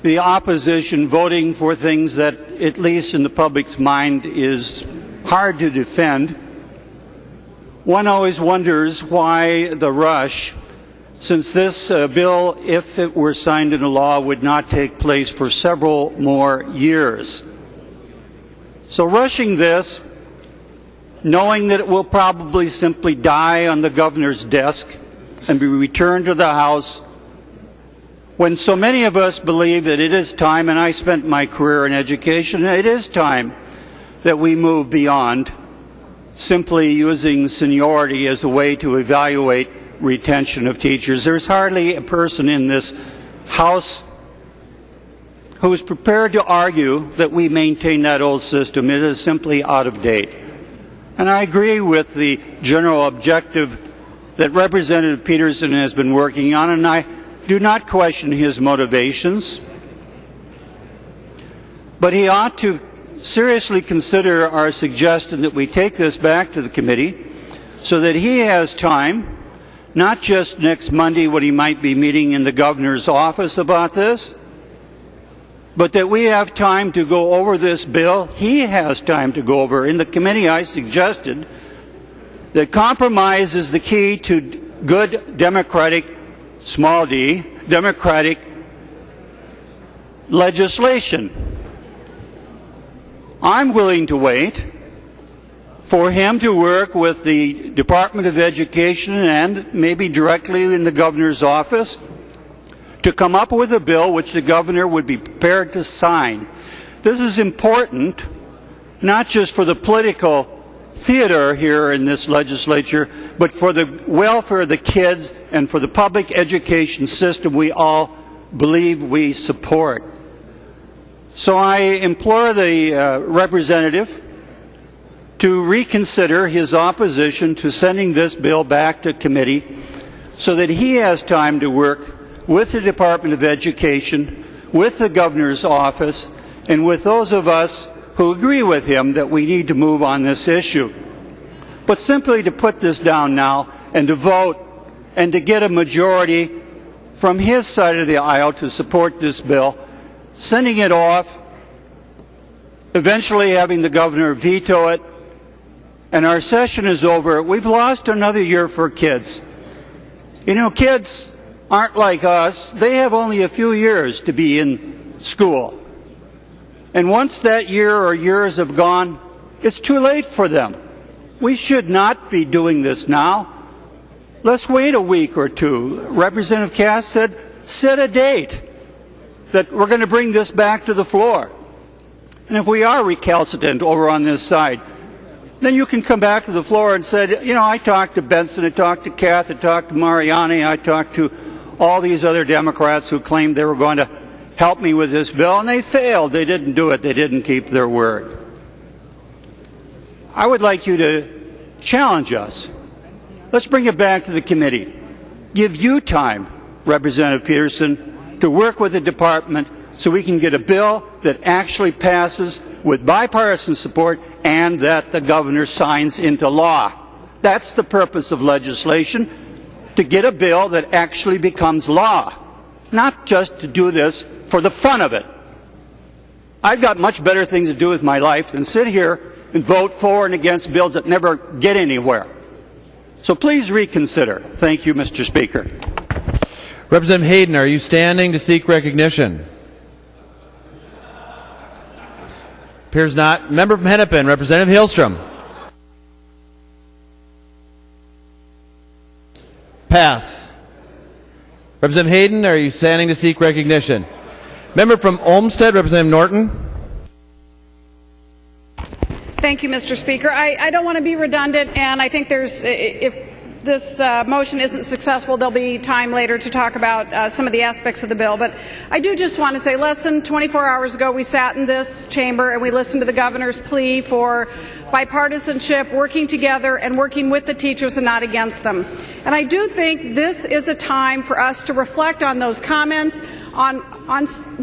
the opposition voting for things that, at least in the public's mind, is hard to defend, one always wonders why the rush, since this bill, if it were signed into law, would not take place for several more years. So rushing this, knowing that it will probably simply die on the governor's desk and be returned to the House, when so many of us believe that it is time, and I spent my career in education, it is time that we move beyond simply using seniority as a way to evaluate retention of teachers. There's hardly a person in this House who is prepared to argue that we maintain that old system. It is simply out of date. And I agree with the general objective that Representative Petersen has been working on, and I do not question his motivations. But he ought to seriously consider our suggestion that we take this back to the committee so that he has time, not just next Monday when he might be meeting in the governor's office about this, but that we have time to go over this bill. He has time to go over. In the committee, I suggested that compromise is the key to good democratic, small d, democratic legislation. I'm willing to wait for him to work with the Department of Education and maybe directly in the governor's office to come up with a bill which the governor would be prepared to sign. This is important, not just for the political theater here in this legislature, but for the welfare of the kids and for the public education system we all believe we support. So I implore the representative to reconsider his opposition to sending this bill back to committee so that he has time to work with the Department of Education, with the governor's office, and with those of us who agree with him that we need to move on this issue. But simply to put this down now and to vote and to get a majority from his side of the aisle to support this bill sending it off, eventually having the governor veto it, and our session is over. We've lost another year for kids. You know, kids aren't like us. They have only a few years to be in school. And once that year or years have gone, it's too late for them. We should not be doing this now. Let's wait a week or two. Representative Cass said, set a date that we're going to bring this back to the floor. And if we are recalcitrant over on this side, then you can come back to the floor and say, you know, I talked to Benson, I talked to Kath, I talked to Mariani, I talked to all these other Democrats who claimed they were going to help me with this bill, and they failed. They didn't do it. They didn't keep their word. I would like you to challenge us. Let's bring it back to the committee. Give you time, Representative Petersen, to work with the department so we can get a bill that actually passes with bipartisan support and that the governor signs into law. That's the purpose of legislation, to get a bill that actually becomes law, not just to do this for the fun of it. I've got much better things to do with my life than sit here and vote for and against bills that never get anywhere. So please reconsider. Thank you, Mr. Speaker. Representative Hayden, are you standing to seek recognition? Appears not. Member from Hennepin, Representative Hillstrom. Pass. Representative Hayden, are you standing to seek recognition? Member from Olmsted, Representative Norton. Thank you, Mr. Speaker. I don't want to be redundant, and I think if this motion isn't successful, there'll be time later to talk about some of the aspects of the bill. But I do just want to say, less than 24 hours ago, we sat in this chamber and we listened to the governor's plea for bipartisanship, working together and working with the teachers and not against them. And I do think this is a time for us to reflect on those comments, on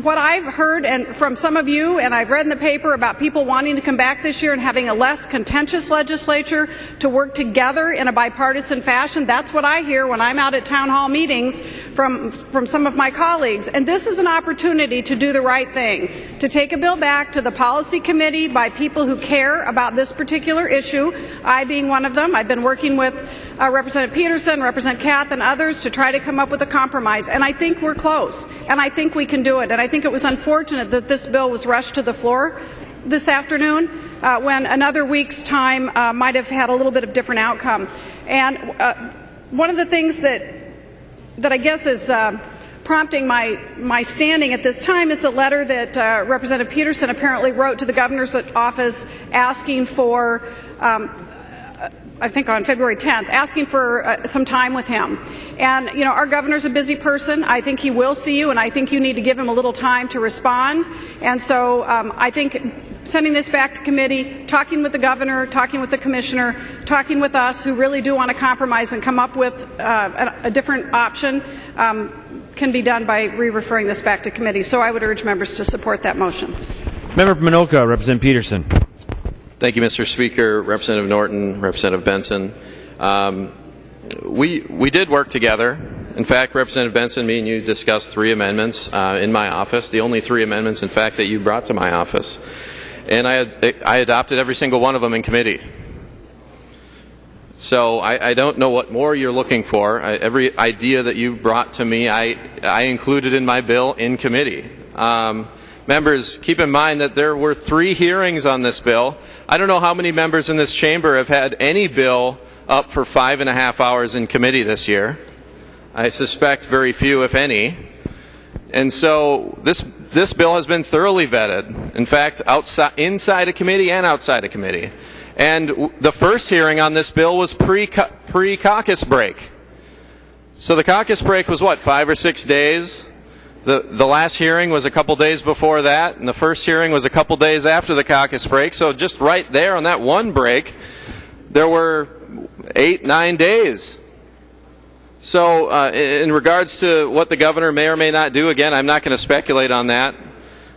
what I've heard and from some of you, and I've read in the paper about people wanting to come back this year and having a less contentious legislature to work together in a bipartisan fashion. That's what I hear when I'm out at town hall meetings from some of my colleagues. And this is an opportunity to do the right thing, to take a bill back to the policy committee by people who care about this particular issue, I being one of them. I've been working with Representative Petersen, Representative Kath, and others to try to come up with a compromise. And I think we're close, and I think we can do it. And I think it was unfortunate that this bill was rushed to the floor this afternoon when another week's time might have had a little bit of different outcome. And one of the things that I guess is prompting my standing at this time is the letter that Representative Petersen apparently wrote to the governor's office asking for, I think on February 10th, asking for some time with him. And, you know, our governor's a busy person. I think he will see you, and I think you need to give him a little time to respond. And so I think sending this back to committee, talking with the governor, talking with the commissioner, talking with us who really do want to compromise and come up with a different option can be done by re-referring this back to committee. So I would urge members to support that motion. Member from Minoka, Representative Petersen. Thank you, Mr. Speaker, Representative Norton, Representative Benson. We did work together. In fact, Representative Benson, me and you discussed 3 amendments in my office, the only 3 amendments, in fact, that you brought to my office. And I adopted every single one of them in committee. So I don't know what more you're looking for. Every idea that you brought to me, I included in my bill in committee. Members, keep in mind that there were 3 hearings on this bill. I don't know how many members in this chamber have had any bill up for 5.5 hours in committee this year. I suspect very few, if any. And so this bill has been thoroughly vetted. In fact, inside a committee and outside a committee. And the first hearing on this bill was pre-caucus break. So the caucus break was what, 5 or 6 days? The last hearing was a couple days before that, and the first hearing was a couple days after the caucus break. So just right there on that one break, there were 8-9 days. So in regards to what the governor may or may not do, again, I'm not going to speculate on that.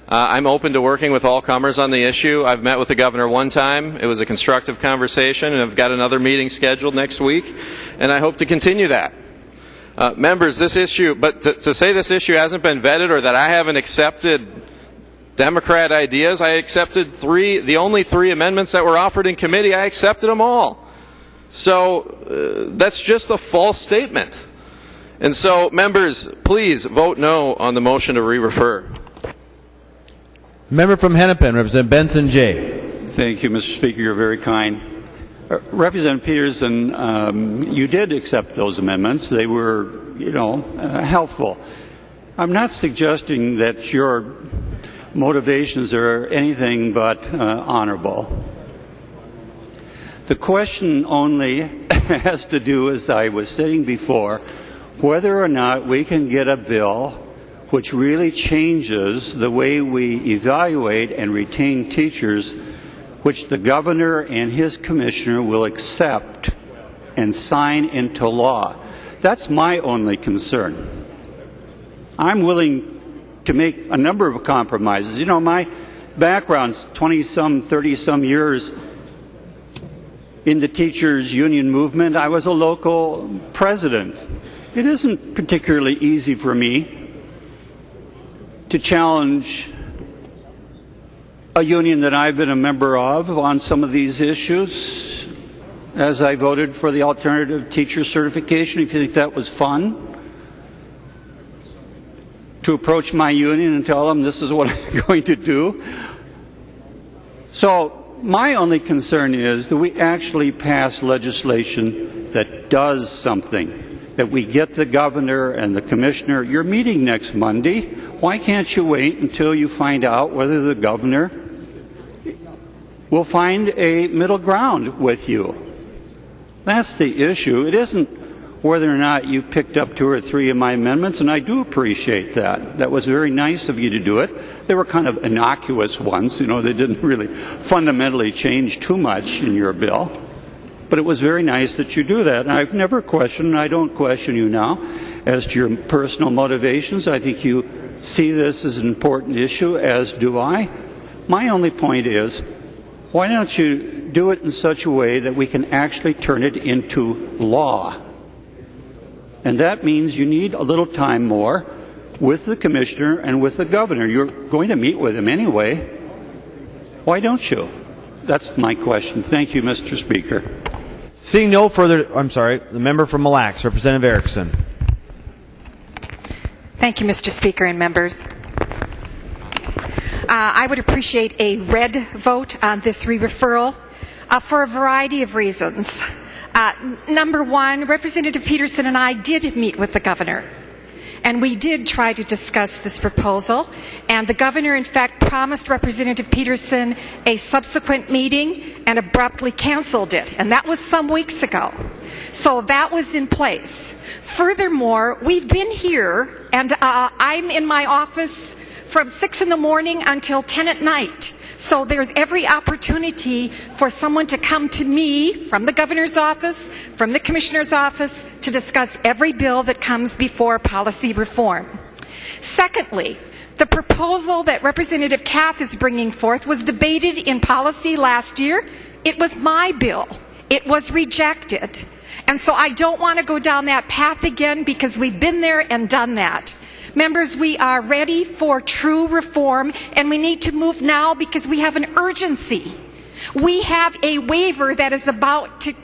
I'm open to working with all comers on the issue. I've met with the governor one time. It was a constructive conversation, and I've got another meeting scheduled next week, and I hope to continue that. Members, this issue, but to say this issue hasn't been vetted or that I haven't accepted Democrat ideas. I accepted the only three amendments that were offered in committee. I accepted them all. So that's just a false statement. And so, members, please vote no on the motion to re-refer. Member from Hennepin, Representative Benson J. Thank you, Mr. Speaker. You're very kind. Representative Petersen, you did accept those amendments. They were, helpful. I'm not suggesting that your motivations are anything but honorable. The question only has to do, as I was saying before, whether or not we can get a bill which really changes the way we evaluate and retain teachers, which the governor and his commissioner will accept and sign into law. That's my only concern. I'm willing to make a number of compromises. My background's 20-some, 30-some years in the teachers' union movement. I was a local president. It isn't particularly easy for me to challenge a union that I've been a member of on some of these issues, as I voted for the alternative teacher certification. If you think that was fun, to approach my union and tell them this is what I'm going to do. So my only concern is that we actually pass legislation that does something, that we get the governor and the commissioner. You're meeting next Monday. Why can't you wait until you find out whether the governor will find a middle ground with you? That's the issue. It isn't whether or not you picked up 2 or 3 of my amendments, and I do appreciate that. That was very nice of you to do it. They were kind of innocuous ones. They didn't really fundamentally change too much in your bill. But it was very nice that you do that. And I've never questioned, and I don't question you now, as to your personal motivations. I think you see this as an important issue, as do I. My only point is, why don't you do it in such a way that we can actually turn it into law? And that means you need a little time more with the commissioner and with the governor. You're going to meet with him anyway. Why don't you? That's my question. Thank you, Mr. Speaker. Seeing no further, the member from Mille Lacs, Representative Erickson. Thank you, Mr. Speaker and members. I would appreciate a red vote on this re-referral for a variety of reasons. Number one, Representative Petersen and I did meet with the governor, and we did try to discuss this proposal, and the governor in fact promised Representative Petersen a subsequent meeting and abruptly canceled it, and that was some weeks ago. So that was in place. Furthermore, we've been here, and I'm in my office from 6 in the morning until 10 at night. So there's every opportunity for someone to come to me from the governor's office, from the commissioner's office, to discuss every bill that comes before policy reform. Secondly, the proposal that Representative Kath is bringing forth was debated in policy last year. It was my bill. It was rejected. And so I don't want to go down that path again, because we've been there and done that. Members, we are ready for true reform, and we need to move now because we have an urgency. We have a waiver that is about to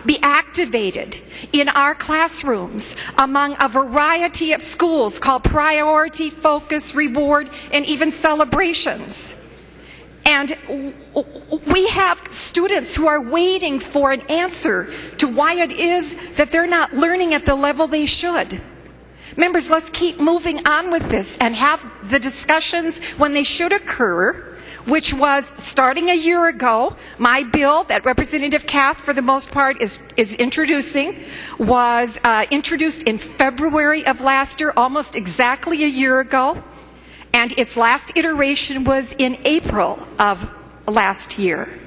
be activated in our classrooms among a variety of schools called Priority, Focus, Reward, and even Celebrations. And we have students who are waiting for an answer to why it is that they're not learning at the level they should. Members, let's keep moving on with this and have the discussions when they should occur, which was starting a year ago. My bill that Representative Kath, for the most part, is introducing was introduced in February of last year, almost exactly a year ago, and its last iteration was in April of last year.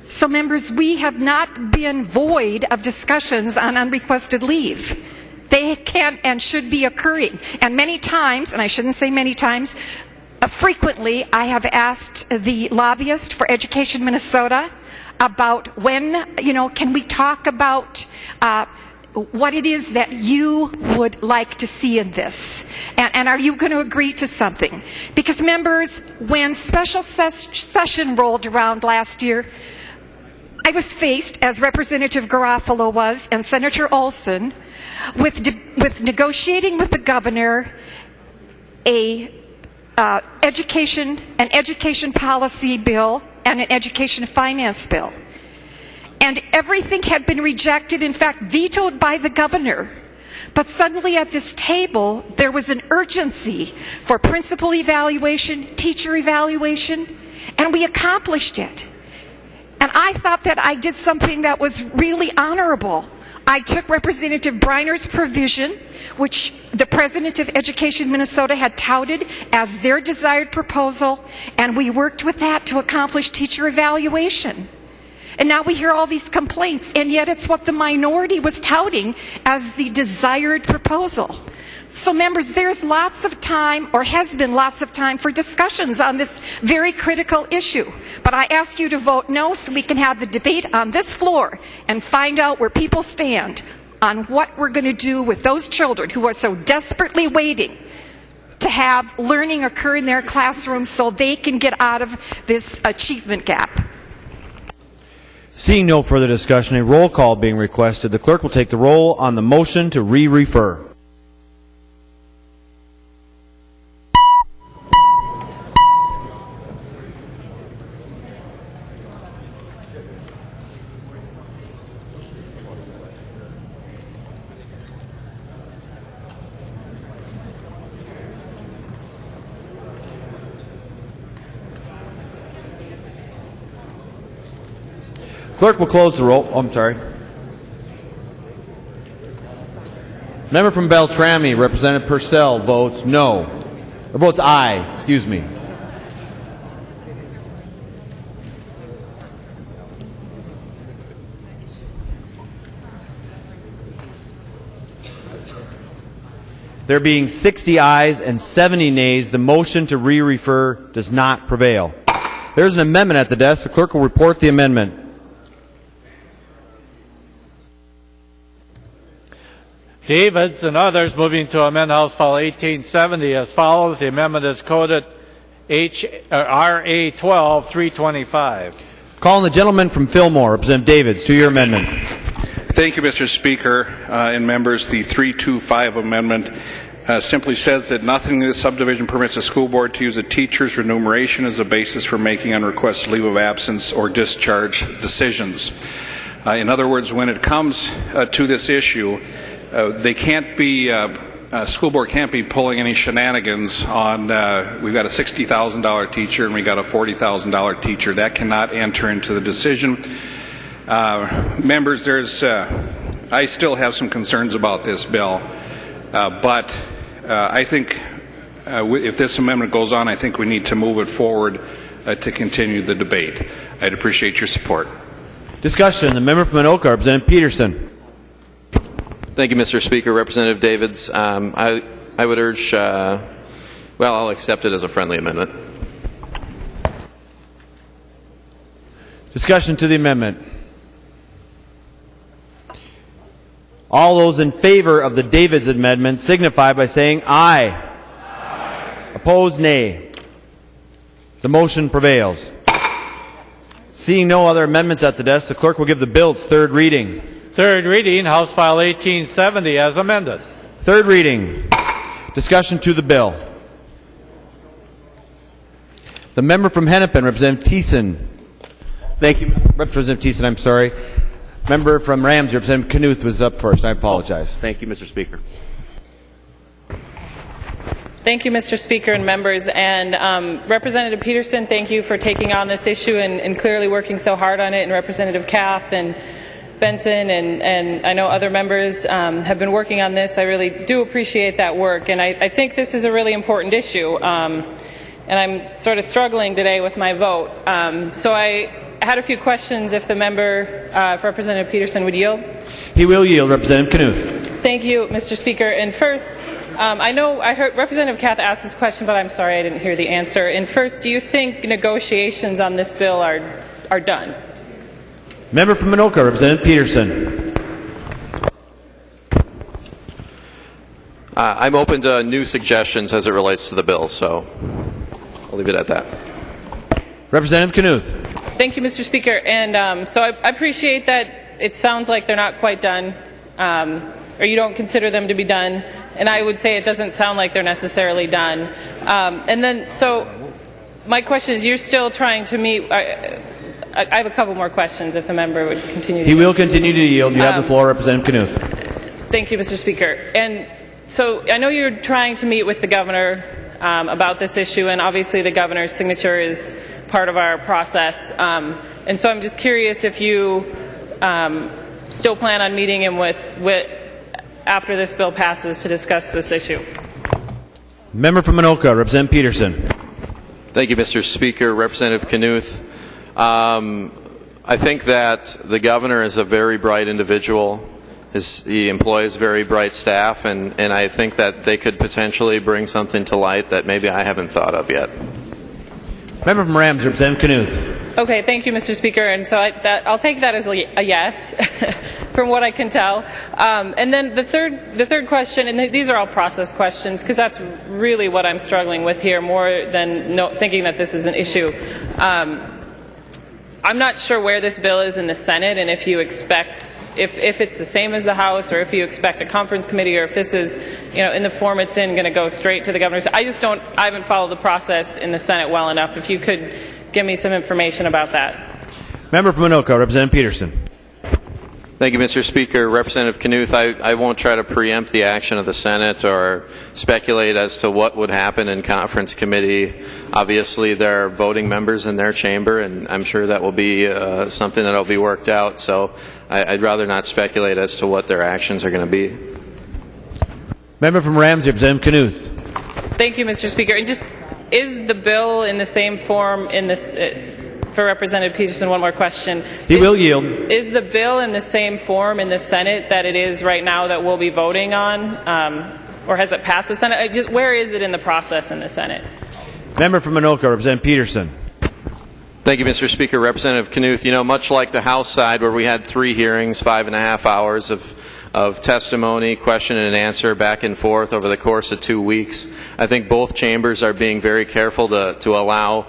So, members, we have not been void of discussions on unrequested leave. They can and should be occurring. And many times, and I shouldn't say many times, frequently I have asked the lobbyist for Education Minnesota about when, can we talk about what it is that you would like to see in this. And are you going to agree to something? Because members, when special session rolled around last year, I was faced, as Representative Garofalo was, and Senator Olson, with negotiating with the governor an education policy bill and an education finance bill. And everything had been rejected, in fact, vetoed by the governor. But suddenly at this table, there was an urgency for principal evaluation, teacher evaluation, and we accomplished it. And I thought that I did something that was really honorable. I took Representative Briner's provision, which the President of Education Minnesota had touted as their desired proposal, and we worked with that to accomplish teacher evaluation. And now we hear all these complaints, and yet it's what the minority was touting as the desired proposal. So members, there's lots of time, or has been lots of time, for discussions on this very critical issue. But I ask you to vote no so we can have the debate on this floor and find out where people stand on what we're going to do with those children who are so desperately waiting to have learning occur in their classrooms so they can get out of this achievement gap. Seeing no further discussion, a roll call being requested. The clerk will take the roll on the motion to re-refer. Clerk will close the roll. Oh, I'm sorry. Member from Beltrami, Representative Purcell, votes no. Or votes aye, excuse me. There being 60 ayes and 70 nays, the motion to re-refer does not prevail. There's an amendment at the desk. The clerk will report the amendment. Davids and others moving to amend House File 1870 as follows. The amendment is coded RA 12-325. Calling the gentleman from Fillmore, Representative Davids, to your amendment. Thank you, Mr. Speaker and members. The 325 amendment simply says that nothing in this subdivision permits a school board to use a teacher's remuneration as a basis for making unrequested leave of absence or discharge decisions. In other words, when it comes to this issue, they can't be, school board can't be pulling any shenanigans on, we've got a $60,000 teacher and we got a $40,000 teacher. That cannot enter into the decision. Members, I still have some concerns about this bill, but I think if this amendment goes on, I think we need to move it forward to continue the debate. I'd appreciate your support. Discussion. The member from Anoka, Representative Petersen. Thank you, Mr. Speaker. Representative Davids, I would urge, well, I'll accept it as a friendly amendment. Discussion to the amendment. All those in favor of the Davids amendment signify by saying aye. Aye. Opposed, nay. The motion prevails. Seeing no other amendments at the desk, the clerk will give the bill its third reading. Third reading, House File 1870 as amended. Third reading. Discussion to the bill. The member from Hennepin, Representative Petersen. Thank you. Representative Petersen, I'm sorry. Member from Ramsey, Representative Knuth was up first. I apologize. Thank you, Mr. Speaker. Thank you, Mr. Speaker and members. And Representative Petersen, thank you for taking on this issue and clearly working so hard on it. And Representative Kath and Benson and I know other members have been working on this. I really do appreciate that work. And I think this is a really important issue. And I'm sort of struggling today with my vote. So I had a few questions if the member, if Representative Petersen would yield. He will yield. Representative Knuth. Thank you, Mr. Speaker. And first, I know I heard Representative Kath ask this question, but I'm sorry I didn't hear the answer. And first, do you think negotiations on this bill are done? Member from Anoka, Representative Petersen. I'm open to new suggestions as it relates to the bill, so I'll leave it at that. Representative Knuth. Thank you, Mr. Speaker. And so I appreciate that it sounds like they're not quite done, or you don't consider them to be done. And I would say it doesn't sound like they're necessarily done. And then, so my question is, you're still trying to meet. I have a couple more questions if the member would continue to He will continue to yield. You have the floor, Representative Knuth. Thank you, Mr. Speaker. And so I know you're trying to meet with the governor about this issue, and obviously the governor's signature is part of our process. And so I'm just curious if you still plan on meeting him with after this bill passes to discuss this issue. Member from Anoka, Representative Petersen. Thank you, Mr. Speaker. Representative Knuth. I think that the governor is a very bright individual. He employs very bright staff, and I think that they could potentially bring something to light that maybe I haven't thought of yet. Member from Rams, Representative Knuth. Okay, thank you, Mr. Speaker. And so I'll take that as a yes, from what I can tell. And then the third question, and these are all process questions, because that's really what I'm struggling with here, more than thinking that this is an issue. I'm not sure where this bill is in the Senate, and if you expect, if it's the same as the House, or if you expect a conference committee, or if this is, in the form it's in, going to go straight to the governor's. I haven't followed the process in the Senate well enough. If you could give me some information about that. Member from Anoka, Representative Petersen. Thank you, Mr. Speaker. Representative Knuth, I won't try to preempt the action of the Senate or speculate as to what would happen in conference committee. Obviously, there are voting members in their chamber, and I'm sure that will be something that will be worked out. So I'd rather not speculate as to what their actions are going to be. Member from Ramsey, Representative Knuth. Thank you, Mr. Speaker. And just, is the bill in the same form in this... For Representative Petersen, one more question. He will yield. Is the bill in the same form in the Senate that it is right now that we'll be voting on, or has it passed the Senate? Where is it in the process in the Senate? Member from Anoka, Representative Petersen. Thank you, Mr. Speaker. Representative Knuth, much like the House side where we had 3 hearings, 5.5 hours of testimony, question and answer, back and forth over the course of 2 weeks. I think both chambers are being very careful to allow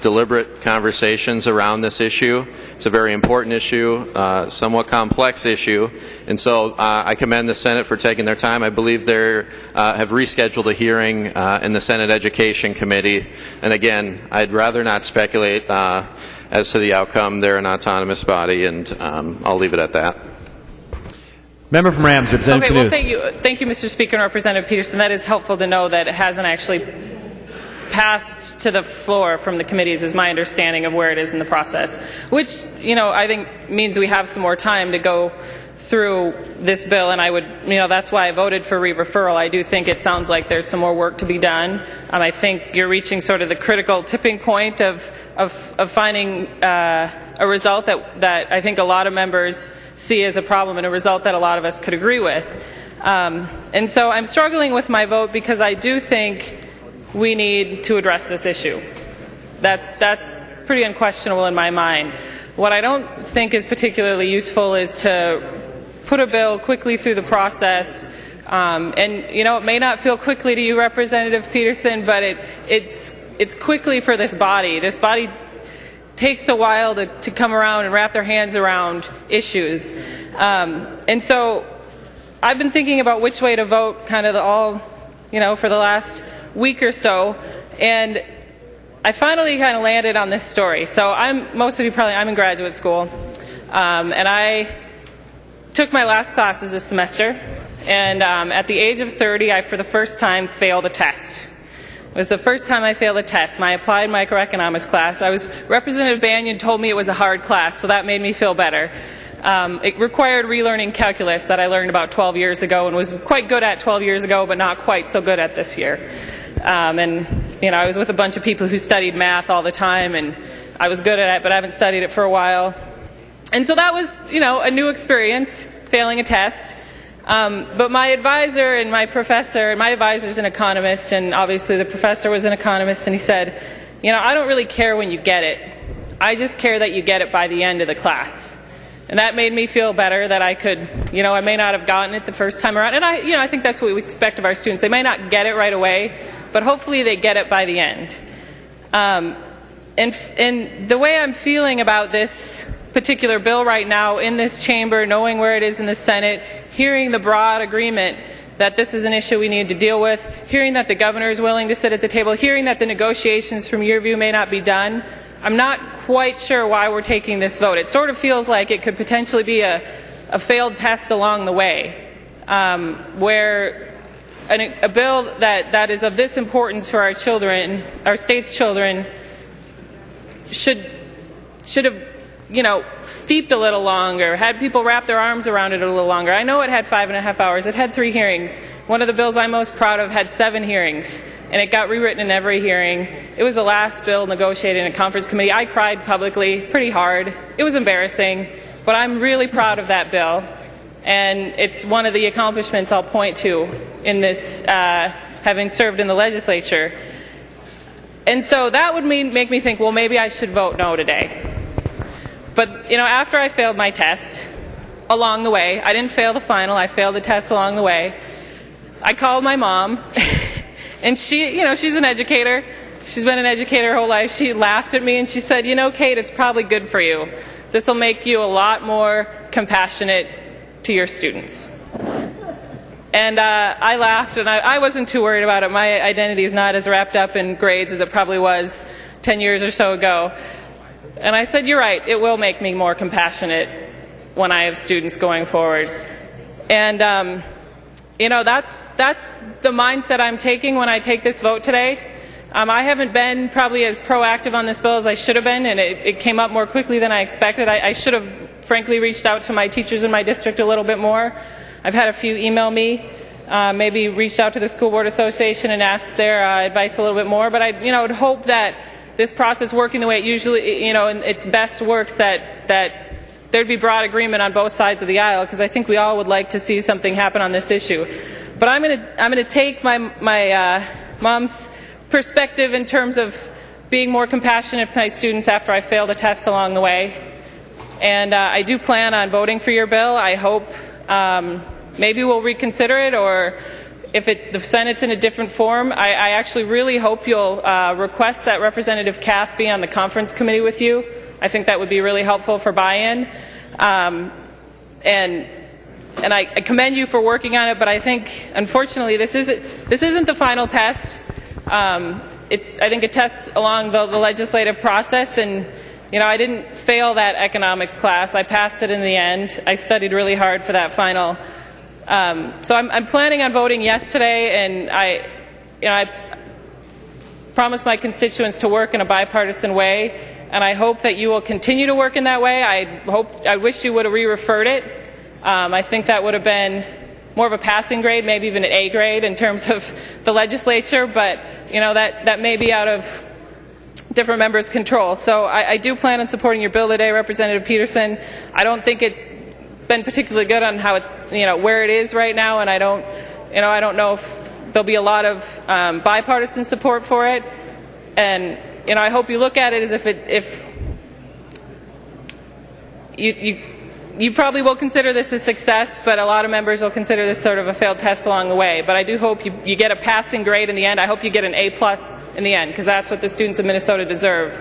deliberate conversations around this issue. It's a very important issue, somewhat complex issue, and so I commend the Senate for taking their time. I believe they have rescheduled a hearing in the Senate Education Committee, and again, I'd rather not speculate as to the outcome. They're an autonomous body, and I'll leave it at that. Member from Rams, Representative Knuth. Well, thank you, Mr. Speaker and Representative Petersen. That is helpful to know that it hasn't actually passed to the floor from the committees, is my understanding of where it is in the process, which, I think means we have some more time to go through this bill, and I would, that's why I voted for re-referral. I do think it sounds like there's some more work to be done. I think you're reaching sort of the critical tipping point of finding a result that I think a lot of members see as a problem, and a result that a lot of us could agree with. And so I'm struggling with my vote because I do think we need to address this issue. That's pretty unquestionable in my mind. What I don't think is particularly useful is to put a bill quickly through the process, and it may not feel quickly to you, Representative Petersen, but it's quickly for this body. This body takes a while to come around and wrap their hands around issues. And so I've been thinking about which way to vote kind of for the last week or so, and I finally kind of landed on this story. So most of you probably, I'm in graduate school, and I took my last classes this semester, and at the age of 30, I for the first time failed a test. It was the first time I failed a test, my applied microeconomics class. Representative Banyan told me it was a hard class, so that made me feel better. It required relearning calculus that I learned about 12 years ago and was quite good at 12 years ago, but not quite so good at this year. And I was with a bunch of people who studied math all the time, and I was good at it, but I haven't studied it for a while. And so that was, a new experience, failing a test. But my advisor and my professor, and my advisor's an economist, and obviously the professor was an economist, and he said, I don't really care when you get it. I just care that you get it by the end of the class. And that made me feel better that I could, I may not have gotten it the first time around. And I think that's what we expect of our students. They may not get it right away, but hopefully they get it by the end. And the way I'm feeling about this particular bill right now in this chamber, knowing where it is in the Senate, hearing the broad agreement that this is an issue we need to deal with, hearing that the governor is willing to sit at the table, hearing that the negotiations from your view may not be done, I'm not quite sure why we're taking this vote. It sort of feels like it could potentially be a failed test along the way, where a bill that is of this importance for our children, our state's children, should have steeped a little longer, had people wrap their arms around it a little longer. I know it had 5.5 hours. It had 3 hearings. One of the bills I'm most proud of had 7 hearings, and it got rewritten in every hearing. It was the last bill negotiated in a conference committee. I cried publicly pretty hard. It was embarrassing, but I'm really proud of that bill, and it's one of the accomplishments I'll point to in this, having served in the legislature. And so that would make me think, well, maybe I should vote no today. But, after I failed my test along the way, I didn't fail the final, I failed the test along the way, I called my mom, and she, she's an educator. She's been an educator her whole life. She laughed at me and she said, Kate, it's probably good for you. This will make you a lot more compassionate to your students. And I laughed, and I wasn't too worried about it. My identity is not as wrapped up in grades as it probably was 10 years or so ago. And I said, you're right, it will make me more compassionate when I have students going forward. And, that's the mindset I'm taking when I take this vote today. I haven't been probably as proactive on this bill as I should have been, and it came up more quickly than I expected. I should have, frankly, reached out to my teachers in my district a little bit more. I've had a few email me, maybe reached out to the School Board Association and asked their advice a little bit more, but I would hope that this process working the way it usually, in its best works, that there'd be broad agreement on both sides of the aisle, because I think we all would like to see something happen on this issue. But I'm going to take my mom's perspective in terms of being more compassionate to my students after I failed a test along the way. And I do plan on voting for your bill. I hope maybe we'll reconsider it, or if the Senate's in a different form, I actually really hope you'll request that Representative Kath be on the conference committee with you. I think that would be really helpful for buy-in. And I commend you for working on it, but I think, unfortunately, this isn't the final test. It's, I think, a test along the legislative process, and I didn't fail that economics class. I passed it in the end. I studied really hard for that final. So I'm planning on voting yes today, and I promise my constituents to work in a bipartisan way, and I hope that you will continue to work in that way. I wish you would have re-referred it. I think that would have been more of a passing grade, maybe even an A grade in terms of the legislature, but that may be out of different members' control. So I do plan on supporting your bill today, Representative Petersen. I don't think it's been particularly good on how it's, where it is right now, and I don't know if there'll be a lot of bipartisan support for it. And I hope you look at it as if you probably will consider this a success, but a lot of members will consider this sort of a failed test along the way. But I do hope you get a passing grade in the end. I hope you get an A+ in the end, because that's what the students of Minnesota deserve.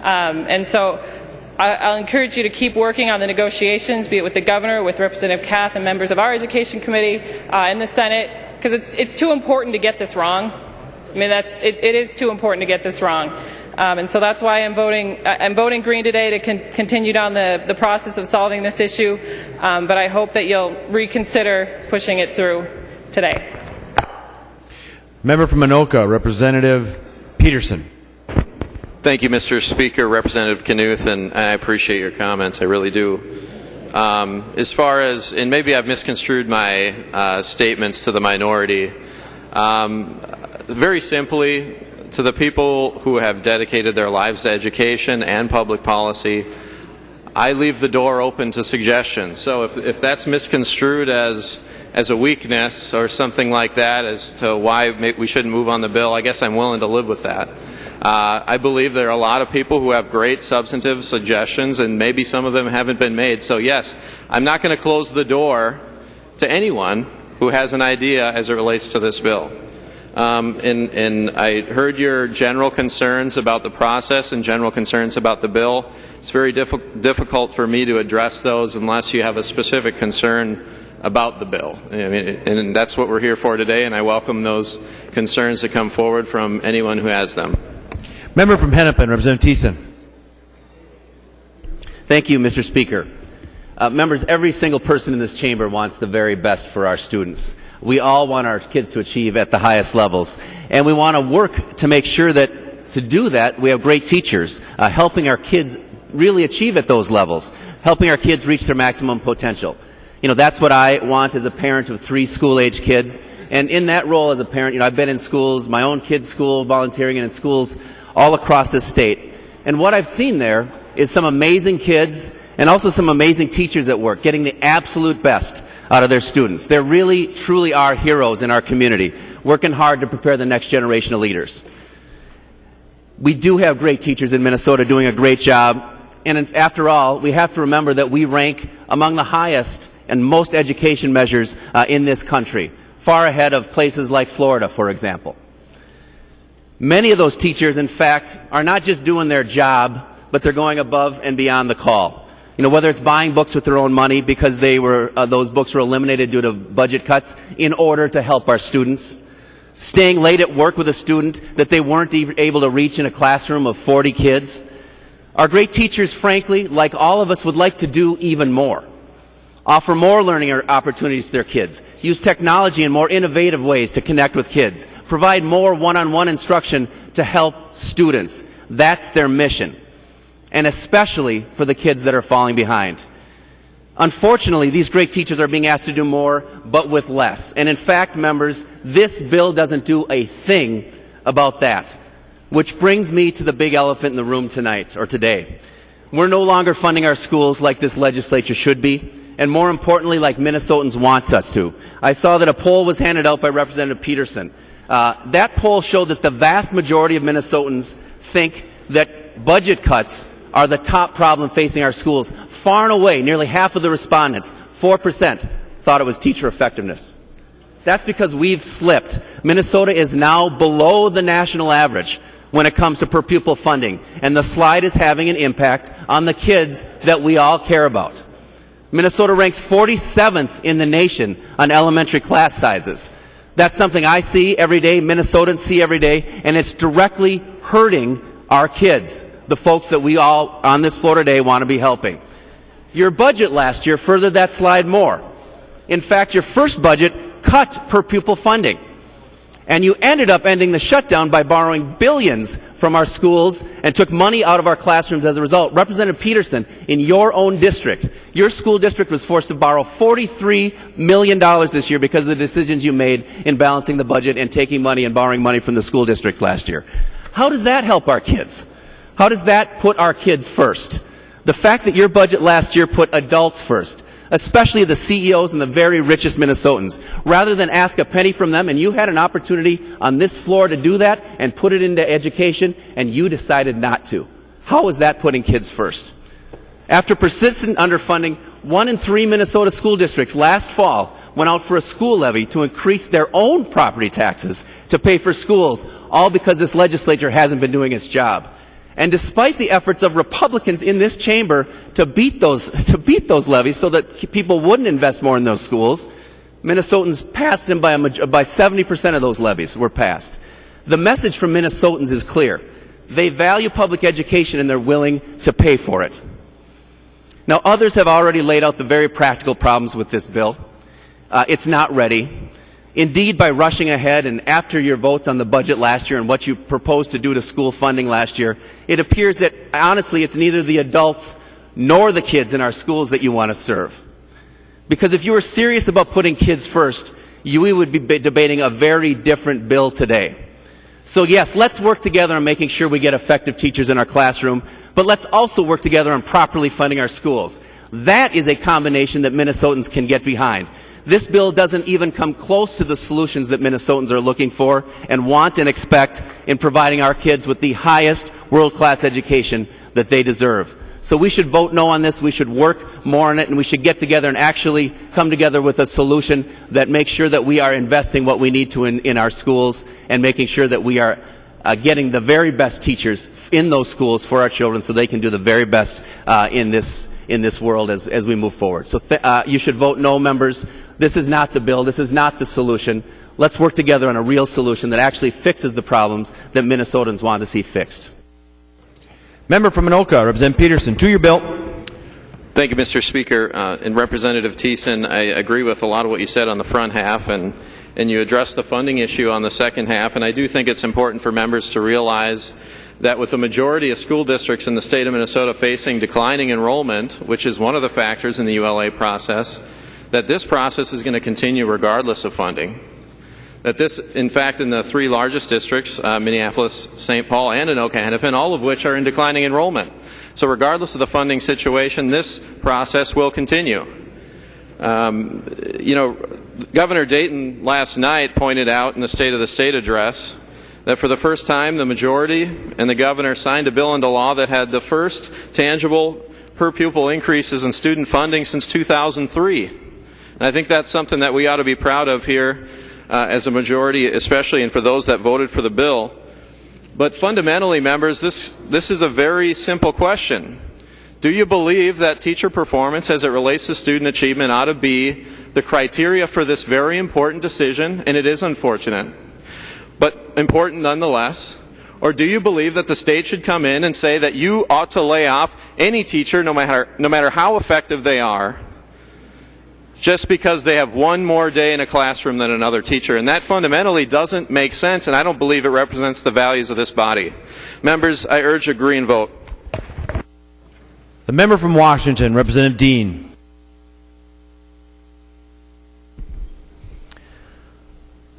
And so I'll encourage you to keep working on the negotiations, be it with the governor, with Representative Kath, and members of our Education Committee in the Senate, because it's too important to get this wrong. I mean, it is too important to get this wrong. And so that's why I'm voting green today, to continue down the process of solving this issue. But I hope that you'll reconsider pushing it through today. Member from Anoka, Representative Petersen. Thank you, Mr. Speaker, Representative Knuth, and I appreciate your comments. I really do. As far as, and maybe I've misconstrued my statements to the minority, very simply, to the people who have dedicated their lives to education and public policy, I leave the door open to suggestions. So if that's misconstrued as a weakness or something like that as to why we shouldn't move on the bill, I guess I'm willing to live with that. I believe there are a lot of people who have great substantive suggestions, and maybe some of them haven't been made. So yes, I'm not going to close the door to anyone who has an idea as it relates to this bill. And I heard your general concerns about the process and general concerns about the bill. It's very difficult for me to address those unless you have a specific concern about the bill. I mean, and that's what we're here for today, and I welcome those concerns that come forward from anyone who has them. Member from Hennepin, Representative Petersen. Thank you, Mr. Speaker. Members, every single person in this chamber wants the very best for our students. We all want our kids to achieve at the highest levels, and we want to work to make sure that to do that we have great teachers helping our kids really achieve at those levels, helping our kids reach their maximum potential. You know, that's what I want as a parent of 3 school-age kids. And in that role as a parent, you know, I've been in schools, my own kids' school, volunteering, and in schools all across this state. And what I've seen there is some amazing kids and also some amazing teachers at work, getting the absolute best out of their students. They really, truly are heroes in our community, working hard to prepare the next generation of leaders. We do have great teachers in Minnesota doing a great job. And after all, we have to remember that we rank among the highest and most education measures in this country, far ahead of places like Florida, for example. Many of those teachers, in fact, are not just doing their job, but they're going above and beyond the call. You know, whether it's buying books with their own money because those books were eliminated due to budget cuts in order to help our students, staying late at work with a student that they weren't even able to reach in a classroom of 40 kids. Our great teachers, frankly, like all of us, would like to do even more. Offer more learning opportunities to their kids, use technology in more innovative ways to connect with kids, provide more one-on-one instruction to help students. That's their mission, and especially for the kids that are falling behind. Unfortunately, these great teachers are being asked to do more, but with less. And in fact, members, this bill doesn't do a thing about that. Which brings me to the big elephant in the room tonight, or today. We're no longer funding our schools like this legislature should be, and more importantly, like Minnesotans want us to. I saw that a poll was handed out by Representative Petersen. That poll showed that the vast majority of Minnesotans think that budget cuts are the top problem facing our schools. Far and away, nearly half of the respondents, 4%, thought it was teacher effectiveness. That's because we've slipped. Minnesota is now below the national average when it comes to per pupil funding, and the slide is having an impact on the kids that we all care about. Minnesota ranks 47th in the nation on elementary class sizes. That's something I see every day, Minnesotans see every day, and it's directly hurting our kids, the folks that we all on this floor today want to be helping. Your budget last year furthered that slide more. In fact, your first budget cut per pupil funding. And you ended up ending the shutdown by borrowing billions from our schools and took money out of our classrooms as a result. Representative Petersen, in your own district, your school district was forced to borrow $43 million this year because of the decisions you made in balancing the budget and taking money and borrowing money from the school districts last year. How does that help our kids? How does that put our kids first? The fact that your budget last year put adults first, especially the CEOs and the very richest Minnesotans, rather than ask a penny from them, and you had an opportunity on this floor to do that and put it into education, and you decided not to. How is that putting kids first? After persistent underfunding, 1 in 3 Minnesota school districts last fall went out for a school levy to increase their own property taxes to pay for schools, all because this legislature hasn't been doing its job. And despite the efforts of Republicans in this chamber to beat those levies so that people wouldn't invest more in those schools, Minnesotans passed them by 70% of those levies were passed. The message from Minnesotans is clear. They value public education and they're willing to pay for it. Now, others have already laid out the very practical problems with this bill. It's not ready. Indeed, by rushing ahead and after your votes on the budget last year and what you proposed to do to school funding last year, it appears that, honestly, it's neither the adults nor the kids in our schools that you want to serve. Because if you were serious about putting kids first, we would be debating a very different bill today. So yes, let's work together on making sure we get effective teachers in our classroom, but let's also work together on properly funding our schools. That is a combination that Minnesotans can get behind. This bill doesn't even come close to the solutions that Minnesotans are looking for and want and expect in providing our kids with the highest world-class education that they deserve. So we should vote no on this, we should work more on it, and we should get together and actually come together with a solution that makes sure that we are investing what we need to in our schools and making sure that we are getting the very best teachers in those schools for our children so they can do the very best in this world as we move forward. So you should vote no, members. This is not the bill. This is not the solution. Let's work together on a real solution that actually fixes the problems that Minnesotans want to see fixed. Member from Anoka, Representative Petersen, to your bill. Thank you, Mr. Speaker. And Representative Thiessen, I agree with a lot of what you said on the front half, and you addressed the funding issue on the second half. And I do think it's important for members to realize that with the majority of school districts in the state of Minnesota facing declining enrollment, which is one of the factors in the ULA process, that this process is going to continue regardless of funding. That this, in fact, in the three largest districts, Minneapolis, St. Paul, and Anoka, Hennepin, all of which are in declining enrollment. So regardless of the funding situation, this process will continue. Governor Dayton last night pointed out in the State of the State address that for the first time the majority and the governor signed a bill into law that had the first tangible per pupil increases in student funding since 2003. And I think that's something that we ought to be proud of here as a majority, especially, and for those that voted for the bill. But fundamentally, members, this is a very simple question. Do you believe that teacher performance as it relates to student achievement ought to be the criteria for this very important decision? And it is unfortunate, but important nonetheless. Or do you believe that the state should come in and say that you ought to lay off any teacher, no matter how effective they are, just because they have one more day in a classroom than another teacher? And that fundamentally doesn't make sense, and I don't believe it represents the values of this body. Members, I urge a green vote. The member from Washington, Representative Dean.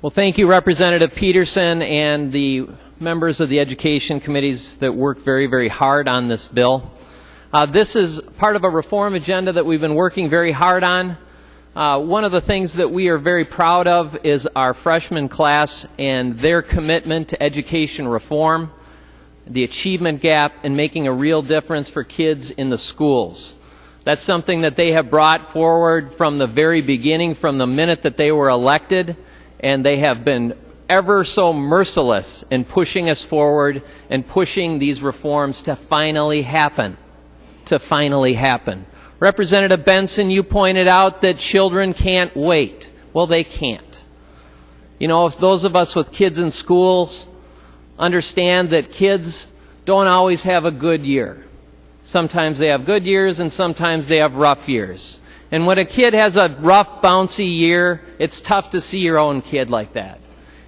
Well, thank you, Representative Petersen and the members of the education committees that worked very, very hard on this bill. This is part of a reform agenda that we've been working very hard on. One of the things that we are very proud of is our freshman class and their commitment to education reform, the achievement gap, and making a real difference for kids in the schools. That's something that they have brought forward from the very beginning, from the minute that they were elected, and they have been ever so merciless in pushing us forward and pushing these reforms to finally happen. Representative Benson, you pointed out that children can't wait. Well, they can't. You know, those of us with kids in schools understand that kids don't always have a good year. Sometimes they have good years and sometimes they have rough years. And when a kid has a rough, bouncy year, it's tough to see your own kid like that.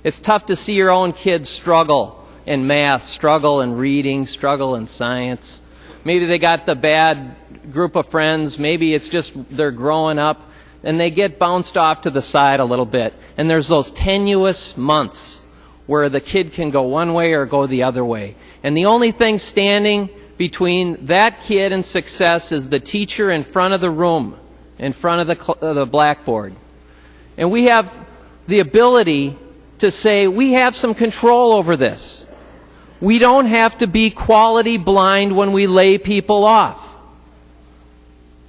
It's tough to see your own kid struggle in math, struggle in reading, struggle in science. Maybe they got the bad group of friends. Maybe it's just they're growing up and they get bounced off to the side a little bit. And there's those tenuous months where the kid can go one way or go the other way. And the only thing standing between that kid and success is the teacher in front of the room, in front of the blackboard. And we have the ability to say we have some control over this. We don't have to be quality blind when we lay people off.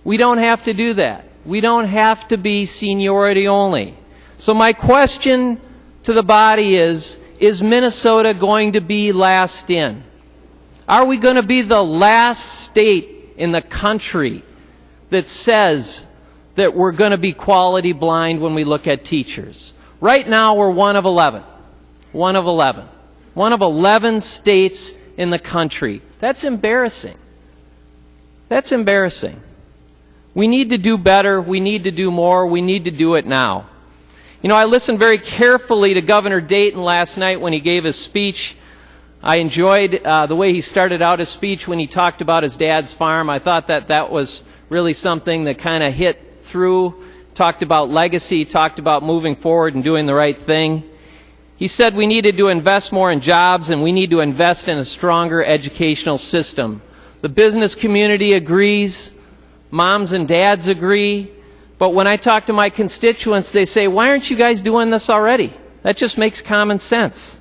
We don't have to do that. We don't have to be seniority only. So my question to the body is Minnesota going to be last in? Are we going to be the last state in the country that says that we're going to be quality blind when we look at teachers? Right now we're one of 11. One of 11. One of 11 states in the country. That's embarrassing. That's embarrassing. We need to do better. We need to do more. We need to do it now. You know, I listened very carefully to Governor Dayton last night when he gave his speech. I enjoyed the way he started out his speech when he talked about his dad's farm. I thought that was really something that kind of hit through, talked about legacy, talked about moving forward and doing the right thing. He said we needed to invest more in jobs and we need to invest in a stronger educational system. The business community agrees. Moms and dads agree. But when I talk to my constituents, they say, why aren't you guys doing this already? That just makes common sense.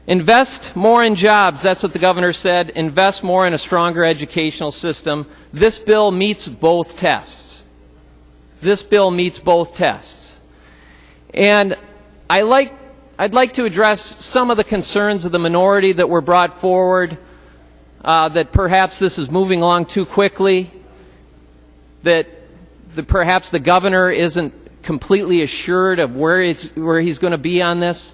Invest more in jobs. That's what the governor said. Invest more in a stronger educational system. This bill meets both tests. This bill meets both tests. And I'd like to address some of the concerns of the minority that were brought forward, that perhaps this is moving along too quickly, that perhaps the governor isn't completely assured of where he's going to be on this.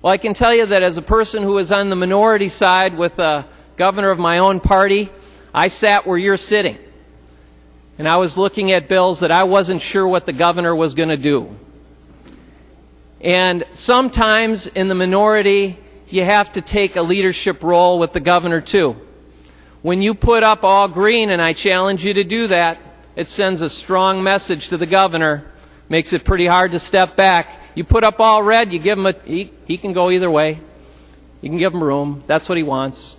Well, I can tell you that as a person who is on the minority side with a governor of my own party, I sat where you're sitting. And I was looking at bills that I wasn't sure what the governor was going to do. And sometimes in the minority, you have to take a leadership role with the governor too. When you put up all green, and I challenge you to do that, it sends a strong message to the governor, makes it pretty hard to step back. You put up all red, you give him he can go either way. You can give him room. That's what he wants.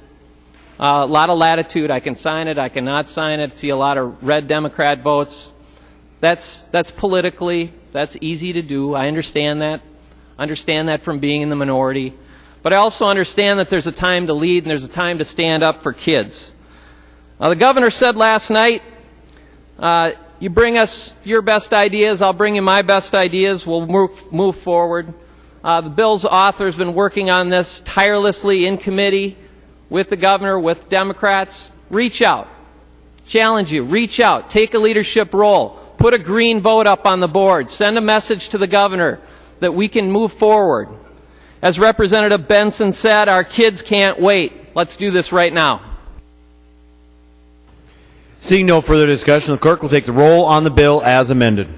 A lot of latitude. I can sign it, I cannot sign it. See a lot of red Democrat votes. That's politically, that's easy to do. I understand that. Understand that from being in the minority. But I also understand that there's a time to lead and there's a time to stand up for kids. Now, the governor said last night, you bring us your best ideas, I'll bring you my best ideas, we'll move forward. The bill's author has been working on this tirelessly in committee with the governor, with Democrats. Reach out. Challenge you. Reach out. Take a leadership role. Put a green vote up on the board. Send a message to the governor that we can move forward. As Representative Benson said, our kids can't wait. Let's do this right now. Seeing no further discussion, the clerk will take the roll on the bill as amended.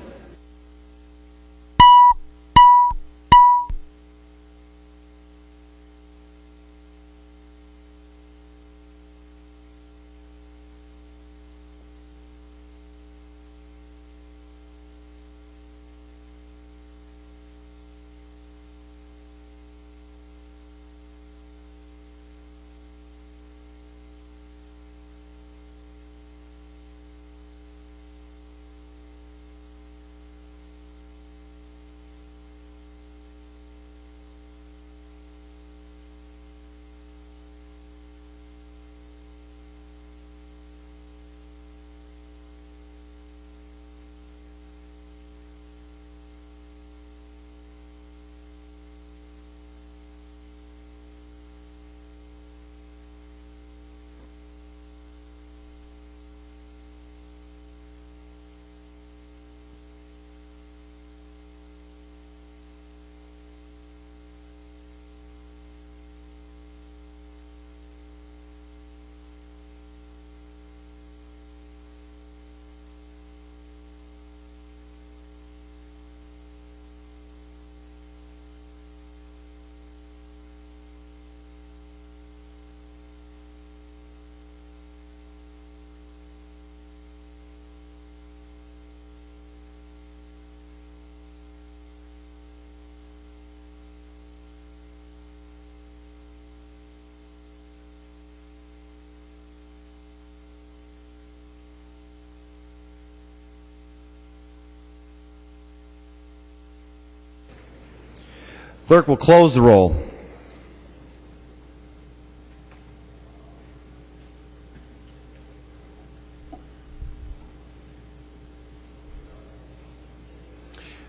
Clerk will close the roll.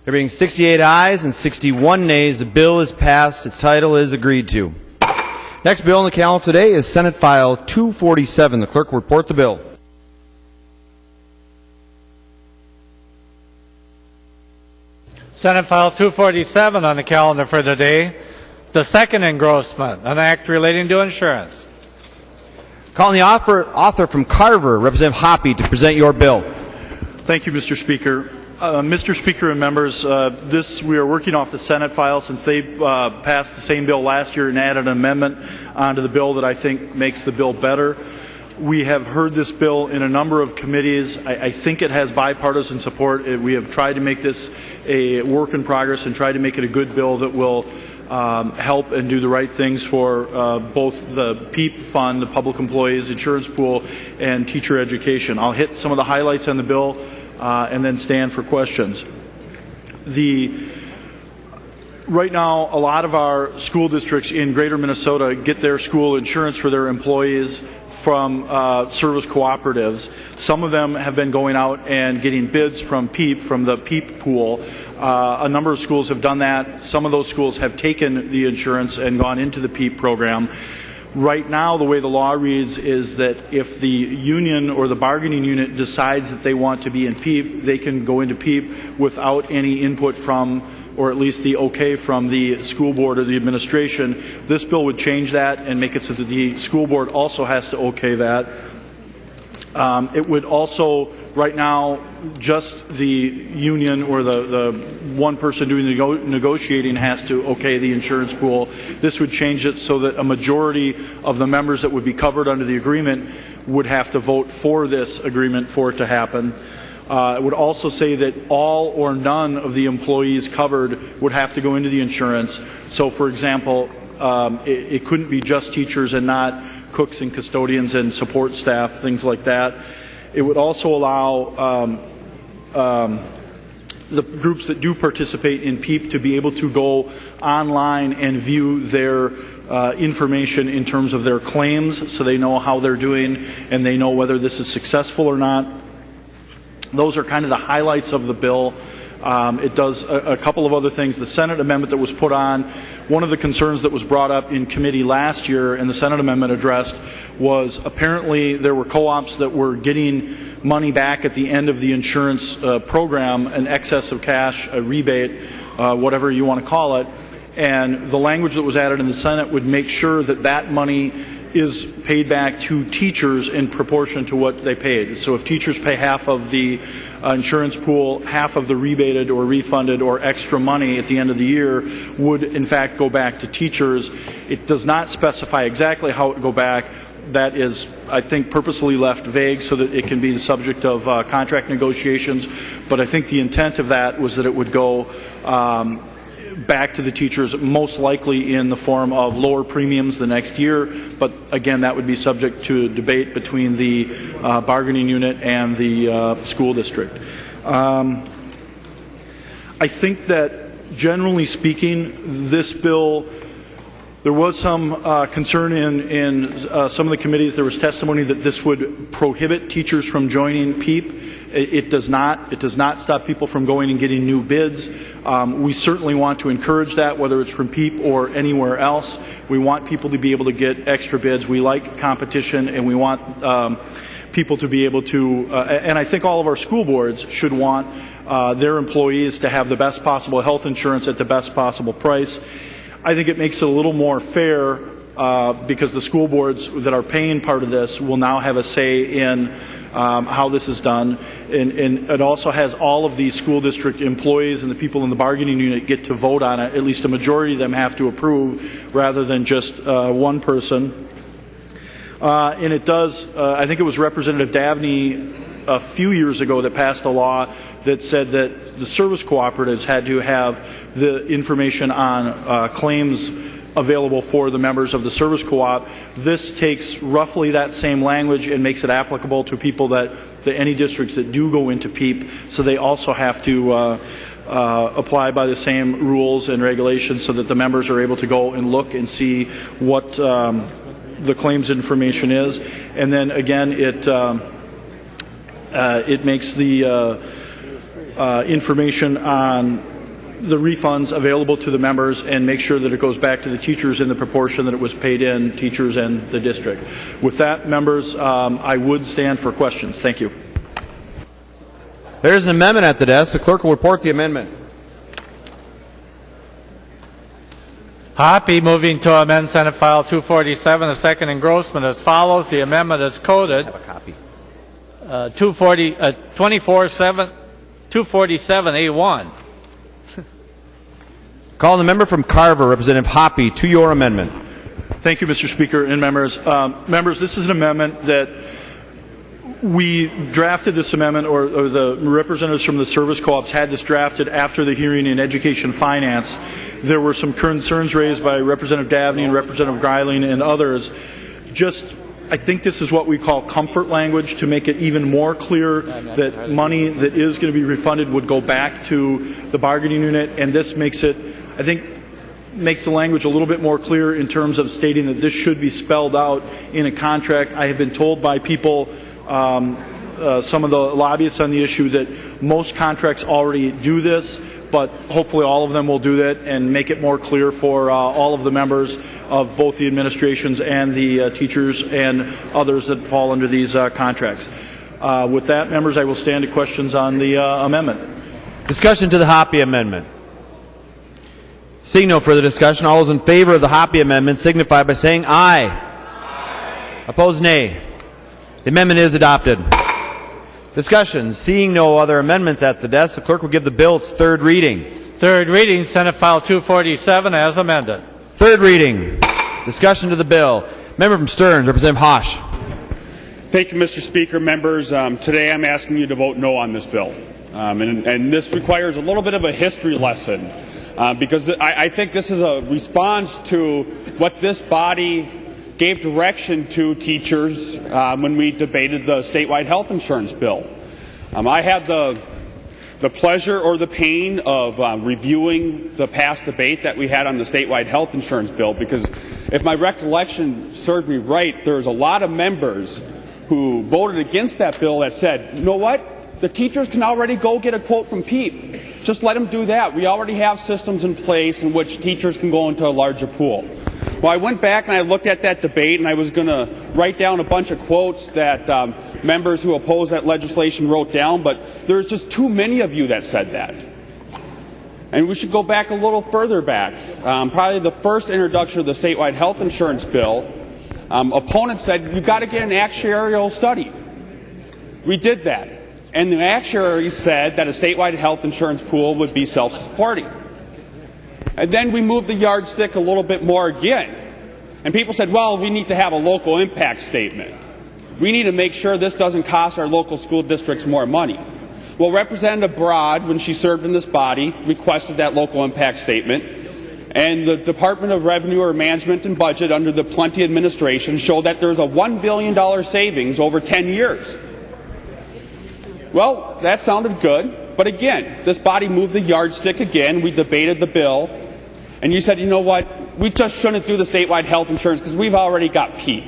There being 68 ayes and 61 nays, the bill is passed. Its title is agreed to. Next bill on the calendar today is Senate File 247. The clerk will report the bill. Senate File 247 on the calendar for today, the second engrossment, an act relating to insurance. Calling the author from Carver, Representative Hoppe, to present your bill. Thank you, Mr. Speaker. Mr. Speaker and members, we are working off the Senate file since they passed the same bill last year and added an amendment onto the bill that I think makes the bill better. We have heard this bill in a number of committees. I think it has bipartisan support. We have tried to make this a work in progress and tried to make it a good bill that will help and do the right things for both the PEIP fund, the public employees insurance pool, and teacher education. I'll hit some of the highlights on the bill. and then stand for questions. Right now, a lot of our school districts in greater Minnesota get their school insurance for their employees from service cooperatives. Some of them have been going out and getting bids from PEIP, from the PEIP pool. A number of schools have done that. Some of those schools have taken the insurance and gone into the PEIP program. Right now, the way the law reads is that if the union or the bargaining unit decides that they want to be in PEIP, they can go into PEIP without any input from, or at least the okay from, the school board or the administration. This bill would change that and make it so that the school board also has to okay that. It would also, right now, just the union or the one person doing the negotiating has to okay the insurance pool. This would change it so that a majority of the members that would be covered under the agreement would have to vote for this agreement for it to happen. It would also say that all or none of the employees covered would have to go into the insurance. So, for example, it couldn't be just teachers and not cooks and custodians and support staff, things like that. It would also allow the groups that do participate in PEIP to be able to go online and view their information in terms of their claims, so they know how they're doing and they know whether this is successful or not. Those are kind of the highlights of the bill. It does a couple of other things. The Senate amendment that was put on, one of the concerns that was brought up in committee last year and the Senate amendment addressed was apparently there were co-ops that were getting money back at the end of the insurance program, an excess of cash, a rebate, whatever you want to call it. And the language that was added in the Senate would make sure that that money is paid back to teachers in proportion to what they paid. So if teachers pay half of the insurance pool, half of the rebated or refunded or extra money at the end of the year would in fact go back to teachers. It does not specify exactly how it would go back. That is, I think, purposely left vague so that it can be the subject of contract negotiations. But I think the intent of that was that it would go back to the teachers, most likely in the form of lower premiums the next year, but again that would be subject to a debate between the bargaining unit and the school district. I think that generally speaking this bill, there was some concern in some of the committees. There was testimony that this would prohibit teachers from joining PEIP. It does not. It does not stop people from going and getting new bids. We certainly want to encourage that, whether it's from PEIP or anywhere else. We want people to be able to get extra bids. We like competition, and we want people to be able to, and I think all of our school boards should want their employees to have the best possible health insurance at the best possible price. I think it makes it a little more fair because the school boards that are paying part of this will now have a say in how this is done, and it also has all of these school district employees and the people in the bargaining unit get to vote on it. At least a majority of them have to approve rather than just one person. And it does, I think it was Representative Dabney a few years ago that passed a law that said that the service cooperatives had to have the information on claims available for the members of the service co-op. This takes roughly that same language and makes it applicable to people that any districts that do go into PEIP, so they also have to apply by the same rules and regulations so that the members are able to go and look and see what the claims information is. And then again, it makes the information on the refunds available to the members and make sure that it goes back to the teachers in the proportion that it was paid in, teachers and the district. With that, members, I would stand for questions. Thank you. There's an amendment at the desk. The clerk will report the amendment. Hoppe moving to amend Senate File 247, a second engrossment as follows. The amendment is coded 247A1. Call the member from Carver, Representative Hoppe, to your amendment. Thank you, Mr. Speaker and members. Members, this is an amendment that we drafted this amendment, or the representatives from the service co-ops had this drafted after the hearing in Education Finance. There were some concerns raised by Representative Dabney and Representative Greiling and others. Just I think this is what we call comfort language to make it even more clear that money that is going to be refunded would go back to the bargaining unit, and this makes it, I think, makes the language a little bit more clear in terms of stating that this should be spelled out in a contract. I have been told by people, some of the lobbyists on the issue, that most contracts already do this, but hopefully all of them will do that and make it more clear for all of the members of both the administrations and the teachers and others that fall under these contracts. With that, members, I will stand to questions on the amendment. Discussion to the Hoppe amendment. Seeing no further discussion, all those in favor of the Hoppe amendment signify by saying aye. Aye. Opposed, nay. The amendment is adopted. Discussion. Seeing no other amendments at the desk, the clerk will give the bill its third reading. Third reading, Senate File 247 as amended. Third reading. Discussion to the bill. Member from Stearns, Representative Hosch. Thank you, Mr. Speaker. Members, today I'm asking you to vote no on this bill. And this requires a little bit of a history lesson because I think this is a response to what this body gave direction to teachers when we debated the statewide health insurance bill. I had the pleasure or the pain of reviewing the past debate that we had on the statewide health insurance bill, because if my recollection served me right, there's a lot of members who voted against that bill that said, you know what, the teachers can already go get a quote from PEIP. Just let them do that. We already have systems in place in which teachers can go into a larger pool. Well, I went back and I looked at that debate, and I was going to write down a bunch of quotes that members who oppose that legislation wrote down, but there's just too many of you that said that. And we should go back a little further back. Probably the first introduction of the statewide health insurance bill, opponents said, you've got to get an actuarial study. We did that. And the actuary said that a statewide health insurance pool would be self-supporting. And then we moved the yardstick a little bit more again. And people said, well, we need to have a local impact statement. We need to make sure this doesn't cost our local school districts more money. Well, Representative Broad, when she served in this body, requested that local impact statement. And the Department of Revenue or Management and Budget under the Plenty administration showed that there's a $1 billion savings over 10 years. Well, that sounded good. But again, this body moved the yardstick again. We debated the bill. And you said, you know what, we just shouldn't do the statewide health insurance because we've already got PEIP.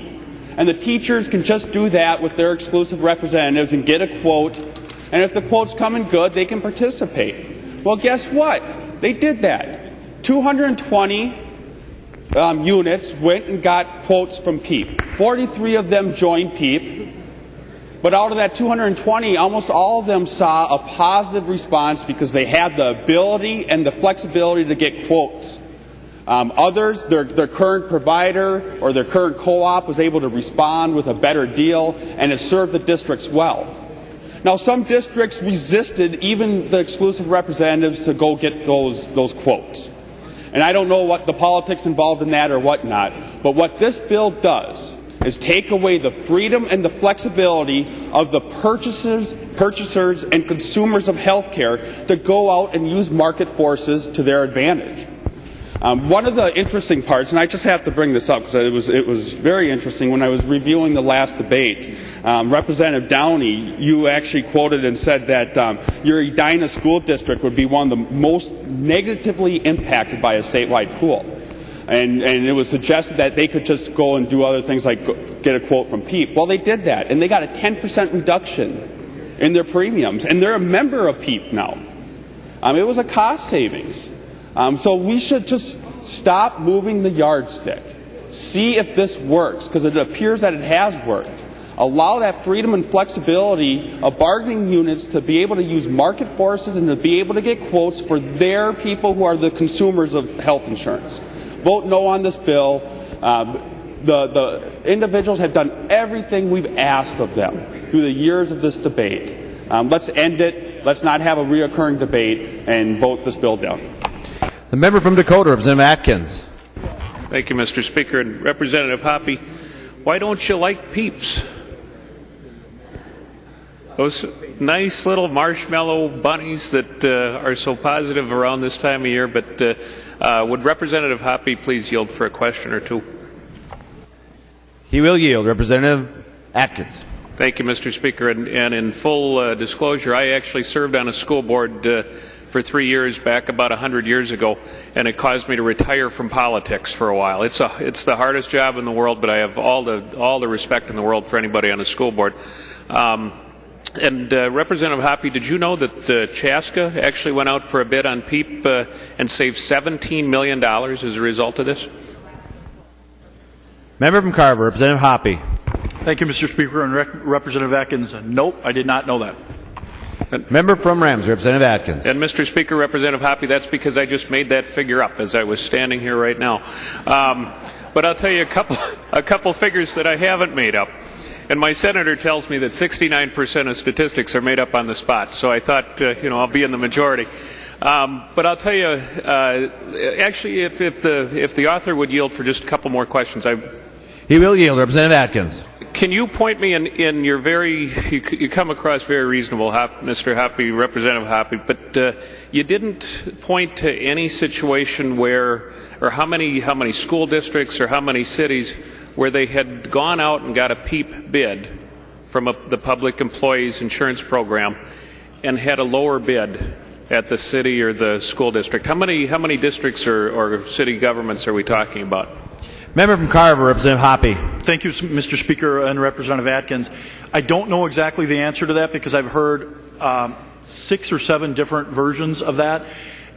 And the teachers can just do that with their exclusive representatives and get a quote. And if the quote's coming good, they can participate. Well, guess what? They did that. 220 units went and got quotes from PEIP. 43 of them joined PEIP. But out of that 220, almost all of them saw a positive response because they had the ability and the flexibility to get quotes. Others, their current provider or their current co-op was able to respond with a better deal, and it served the districts well. Now, some districts resisted even the exclusive representatives to go get those quotes. And I don't know what the politics involved in that or whatnot, but what this bill does is take away the freedom and the flexibility of the purchasers and consumers of health care to go out and use market forces to their advantage. One of the interesting parts, and I just have to bring this up because it was very interesting when I was reviewing the last debate, Representative Downey, you actually quoted and said that your Edina school district would be one of the most negatively impacted by a statewide pool. And it was suggested that they could just go and do other things like get a quote from PEIP. Well, they did that, and they got a 10% reduction in their premiums, and they're a member of PEIP now. It was a cost savings. So we should just stop moving the yardstick. See if this works, because it appears that it has worked. Allow that freedom and flexibility of bargaining units to be able to use market forces and to be able to get quotes for their people who are the consumers of health insurance. Vote no on this bill. The individuals have done everything we've asked of them through the years of this debate. Let's end it. Let's not have a reoccurring debate and vote this bill down. The member from Dakota, Representative Atkins. Thank you, Mr. Speaker. And Representative Hoppe, why don't you like PEIPs? Those nice little marshmallow bunnies that are so positive around this time of year, but would Representative Hoppe please yield for a question or two? He will yield. Representative Atkins. Thank you, Mr. Speaker. And in full disclosure, I actually served on a school board for 3 years back about 100 years ago, and it caused me to retire from politics for a while. It's the hardest job in the world, but I have all the respect in the world for anybody on a school board. Representative Hoppe, did you know that Chaska actually went out for a bid on PEIP and saved $17 million as a result of this? Member from Carver, Representative Hoppe. Thank you, Mr. Speaker. And Representative Atkins, nope, I did not know that. Member from Ramsey, Representative Atkins. And Mr. Speaker, Representative Hoppe, that's because I just made that figure up as I was standing here right now. But I'll tell you a couple figures that I haven't made up. And my senator tells me that 69% of statistics are made up on the spot. So I thought, I'll be in the majority. But I'll tell you, actually, if the author would yield for just a couple more questions, He will yield. Representative Atkins. Can you point me in your you come across very reasonable, Mr. Hoppe, Representative Hoppe, but you didn't point to any situation where, or how many school districts or how many cities where they had gone out and got a PEIP bid from the Public Employees Insurance Program and had a lower bid at the city or the school district. How many districts or city governments are we talking about? Member from Carver, Representative Hoppe. Thank you, Mr. Speaker and Representative Atkins. I don't know exactly the answer to that because I've heard 6 or 7 different versions of that,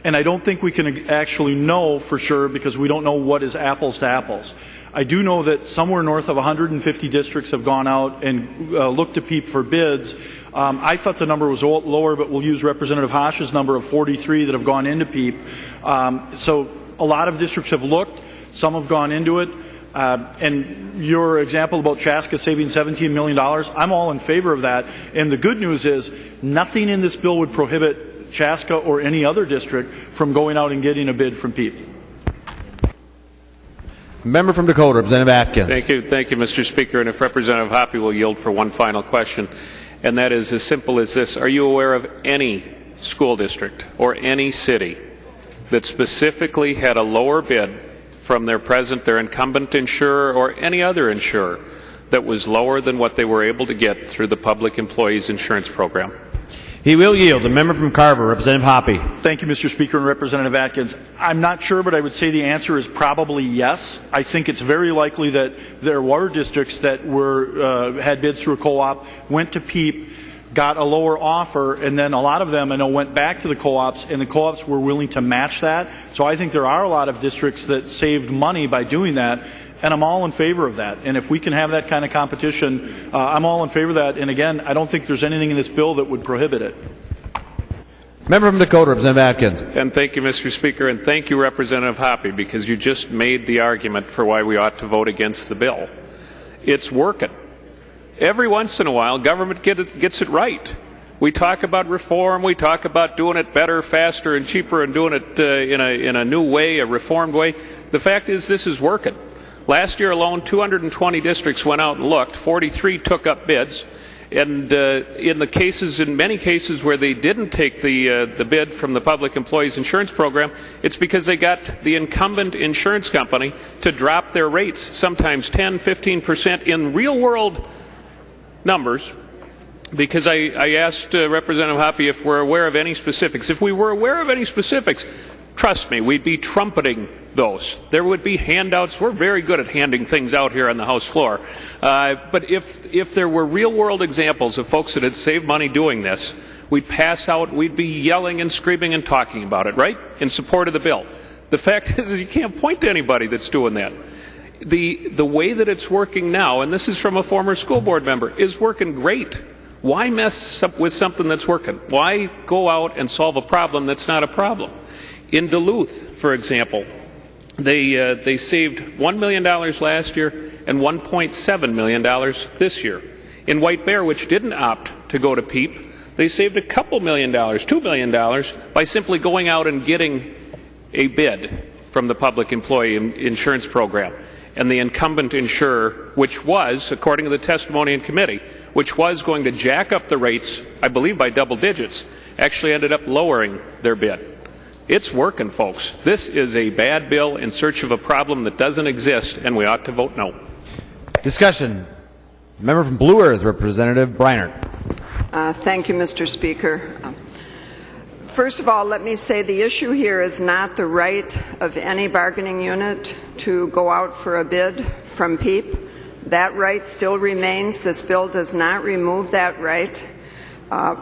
and I don't think we can actually know for sure because we don't know what is apples to apples. I do know that somewhere north of 150 districts have gone out and looked to PEIP for bids. I thought the number was lower, but we'll use Representative Haash's number of 43 that have gone into PEIP. So a lot of districts have looked. Some have gone into it. And your example about Chaska saving $17 million, I'm all in favor of that. And the good news is nothing in this bill would prohibit Chaska or any other district from going out and getting a bid from PEIP. Member from Dakota, Representative Atkins. Thank you, Mr. Speaker. And if Representative Hoppe will yield for one final question, and that is as simple as this. Are you aware of any school district or any city that specifically had a lower bid from their incumbent insurer or any other insurer that was lower than what they were able to get through the Public Employees Insurance Program? He will yield. The member from Carver, Representative Hoppe. Thank you, Mr. Speaker and Representative Atkins. I'm not sure, but I would say the answer is probably yes. I think it's very likely that there were districts that had bids through a co-op, went to PEIP, got a lower offer, and then a lot of them, I know, went back to the co-ops, and the co-ops were willing to match that. So I think there are a lot of districts that saved money by doing that, and I'm all in favor of that. And if we can have that kind of competition, I'm all in favor of that. And again, I don't think there's anything in this bill that would prohibit it. Member from Dakota, Representative Atkins. And thank you, Mr. Speaker, and thank you, Representative Hoppe, because you just made the argument for why we ought to vote against the bill. It's working. Every once in a while, government gets it right. We talk about reform, we talk about doing it better, faster, and cheaper, and doing it in a new way, a reformed way. The fact is, this is working. Last year alone, 220 districts went out and looked. 43 took up bids. And in many cases where they didn't take the bid from the Public Employees Insurance Program, it's because they got the incumbent insurance company to drop their rates, sometimes 10, 15% in real-world numbers, because I asked Representative Hoppe if we're aware of any specifics. If we were aware of any specifics, trust me, we'd be trumpeting those. There would be handouts. We're very good at handing things out here on the House floor. But if there were real-world examples of folks that had saved money doing this, we'd pass out, we'd be yelling and screaming and talking about it, right? In support of the bill. The fact is you can't point to anybody that's doing that. The way that it's working now, and this is from a former school board member, is working great. Why mess up with something that's working? Why go out and solve a problem that's not a problem? In Duluth, for example, they saved $1 million last year and $1.7 million this year. In White Bear, which didn't opt to go to PEIP, they saved a couple $2 million, by simply going out and getting a bid from the Public Employee Insurance Program. And the incumbent insurer, which was, according to the testimony in committee, which was going to jack up the rates, I believe by double digits, actually ended up lowering their bid. It's working, folks. This is a bad bill in search of a problem that doesn't exist, and we ought to vote no. Discussion. Member from Blue Earth, Representative Breinert. Thank you, Mr. Speaker. First of all, let me say the issue here is not the right of any bargaining unit to go out for a bid from PEIP. That right still remains. This bill does not remove that right.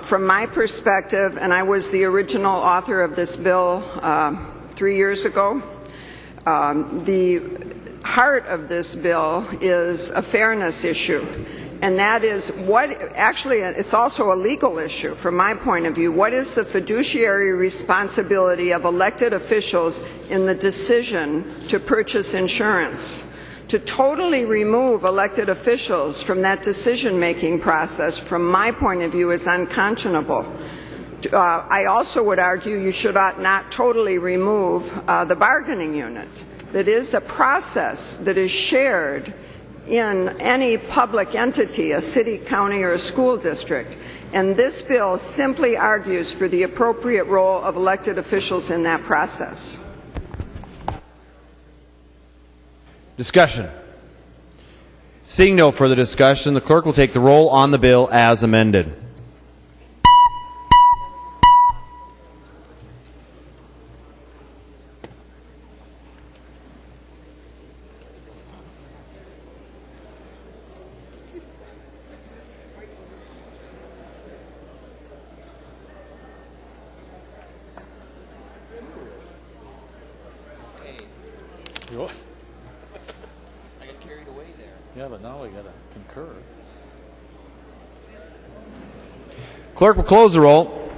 From my perspective, and I was the original author of this bill 3 years ago, the heart of this bill is a fairness issue. And that is it's also a legal issue from my point of view. What is the fiduciary responsibility of elected officials in the decision to purchase insurance? To totally remove elected officials from that decision-making process, from my point of view, is unconscionable. I also would argue you should not totally remove the bargaining unit. That is a process that is shared in any public entity, a city, county, or a school district. And this bill simply argues for the appropriate role of elected officials in that process. Discussion. Seeing no further discussion, the clerk will take the roll on the bill as amended. Yeah, but now we got to concur. Clerk will close the roll.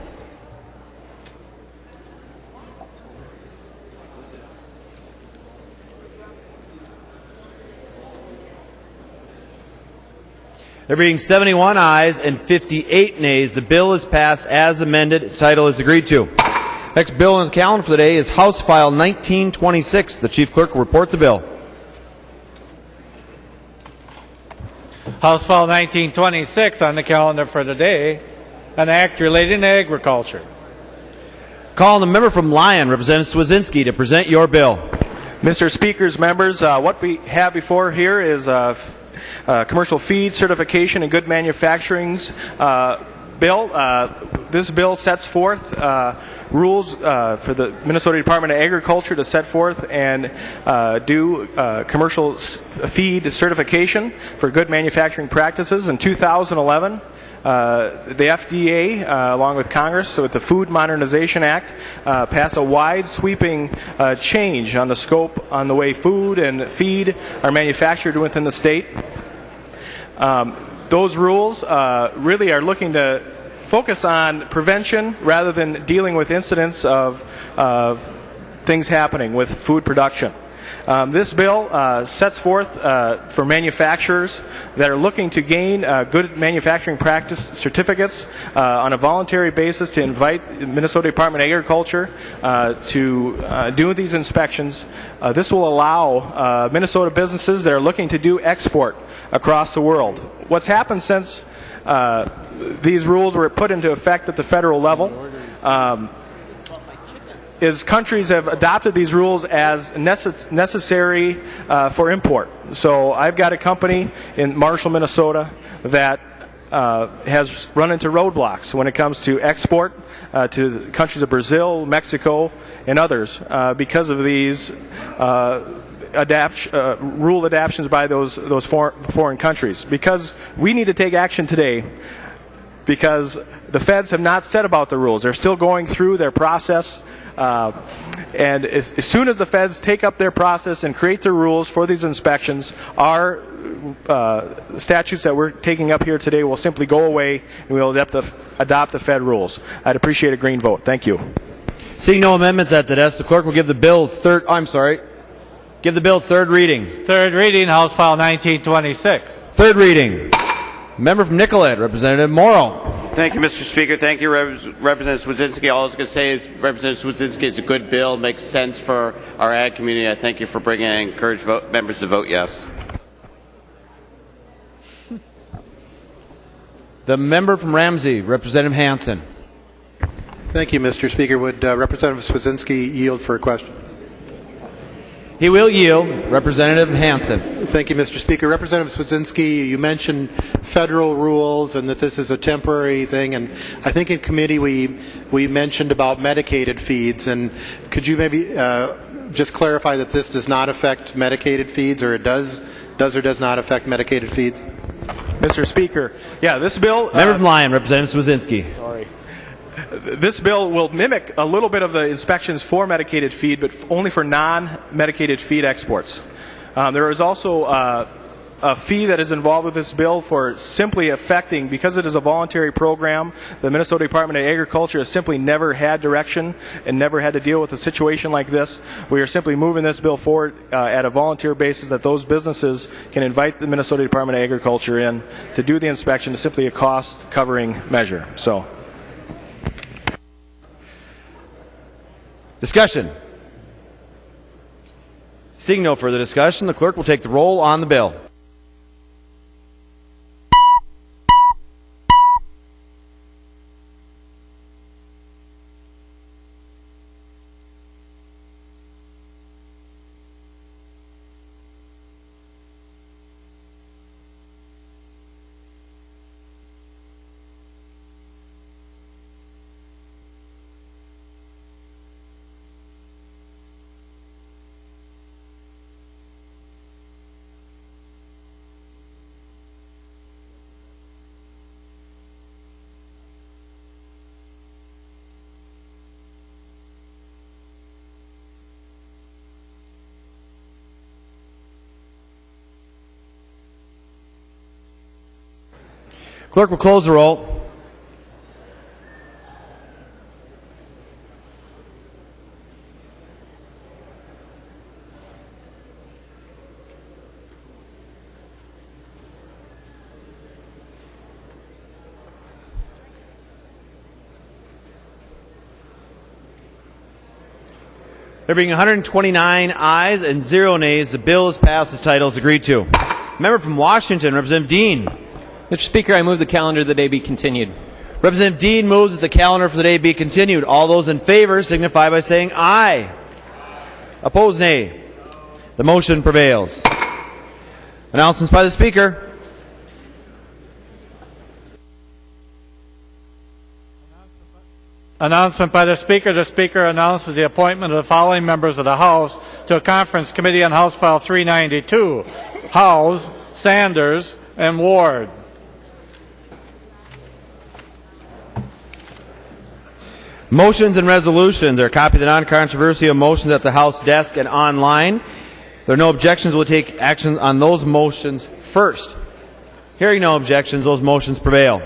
There being 71 ayes and 58 nays, the bill is passed as amended. Its title is agreed to. Next bill on the calendar for the day is House File 1926. The Chief Clerk will report the bill. House File 1926 on the calendar for today, an act relating to agriculture. Call on the member from Lyon, Representative Swedzinski, to present your bill. Mr. Speaker's members, what we have before here is commercial feed certification and good manufacturing's bill. This bill sets forth rules for the Minnesota Department of Agriculture to set forth and do commercial feed certification for good manufacturing practices. In 2011, the FDA, along with Congress, so with the Food Modernization Act, passed a wide sweeping change on the scope on the way food and feed are manufactured within the state. Those rules really are looking to focus on prevention rather than dealing with incidents of things happening with food production. This bill sets forth for manufacturers that are looking to gain good manufacturing practice certificates on a voluntary basis to invite the Minnesota Department of Agriculture to do these inspections. This will allow Minnesota businesses that are looking to do export across the world. What's happened since these rules were put into effect at the federal level is countries have adopted these rules as necessary for import. So I've got a company in Marshall, Minnesota that has run into roadblocks when it comes to export to the countries of Brazil, Mexico, and others because of these rule adaptations by those foreign countries. Because we need to take action today, because the feds have not said about the rules. They're still going through their process. And as soon as the feds take up their process and create their rules for these inspections, our statutes that we're taking up here today will simply go away, and we'll adopt the Fed rules. I'd appreciate a green vote. Thank you. Seeing no amendments at the desk, the clerk will give the bill its third. Give the bill its third reading. Third reading, House File 1926. Third reading. Member from Nicollet, Representative Morrow. Thank you, Mr. Speaker. Thank you, Representative Swedzinski. All I was going to say is Representative Swedzinski is a good bill, makes sense for our ag community. I thank you for bringing it and encourage members to vote yes. The member from Ramsey, Representative Hansen. Thank you, Mr. Speaker. Would Representative Swedzinski yield for a question? He will yield. Representative Hansen. Thank you, Mr. Speaker. Representative Swedzinski, you mentioned federal rules and that this is a temporary thing, and I think in committee we mentioned about medicated feeds, and could you maybe just clarify that this does not affect medicated feeds, or it does or does not affect medicated feeds? Mr. Speaker, yeah, this bill... Member from Lyon, Representative Swedzinski. Sorry. This bill will mimic a little bit of the inspections for medicated feed, but only for non-medicated feed exports. There is also a fee that is involved with this bill for simply affecting, because it is a voluntary program, the Minnesota Department of Agriculture has simply never had direction and never had to deal with a situation like this. We are simply moving this bill forward at a volunteer basis that those businesses can invite the Minnesota Department of Agriculture in to do the inspection. It's simply a cost-covering measure. So. Discussion. Seeing no further discussion, the clerk will take the roll on the bill. Clerk will close the roll. There being 129 ayes and 0 nays, the bill is passed as title is agreed to. Member from Washington, Representative Dean. Mr. Speaker, I move the calendar of the day be continued. Representative Dean moves that the calendar for the day be continued. All those in favor signify by saying aye. Opposed, nay. The motion prevails. Announcements by the Speaker. Announcement by the Speaker. The Speaker announces the appointment of the following members of the House to a conference committee on House File 392. Howes, Sanders, and Ward. Motions and resolutions are a copy of the non-controversial motions at the House desk and online. If there are no objections, we'll take action on those motions first. Hearing no objections, those motions prevail.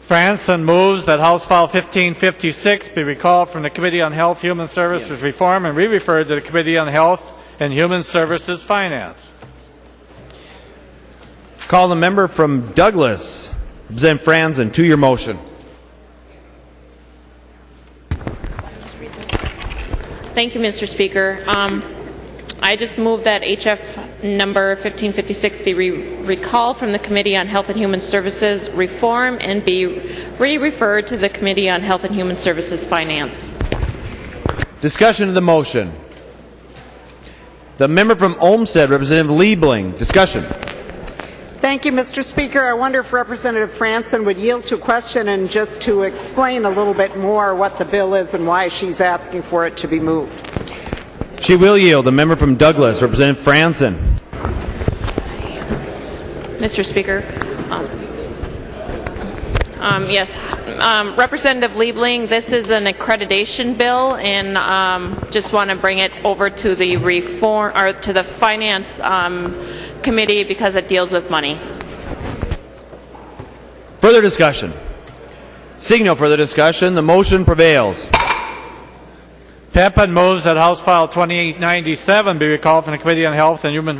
Franson moves that House File 1556 be recalled from the Committee on Health, Human Services Reform and re-referred to the Committee on Health and Human Services Finance. Call the member from Douglas, Representative Franson, to your motion. Thank you, Mr. Speaker. I just move that HF number 1556 be recalled from the Committee on Health and Human Services Reform and be re-referred to the Committee on Health and Human Services Finance. Discussion of the motion. The member from Olmsted, Representative Liebling. Discussion. Thank you, Mr. Speaker. I wonder if Representative Franson would yield to a question and just to explain a little bit more what the bill is and why she's asking for it to be moved. She will yield. The member from Douglas, Representative Franson. Mr. Speaker. Yes. Representative Liebling, this is an accreditation bill, and just want to bring it over to the reform or to the Finance Committee because it deals with money. Further discussion. Seeing no further discussion, the motion prevails. Petersen moves that House File 2897 be recalled from the Committee on Health and Human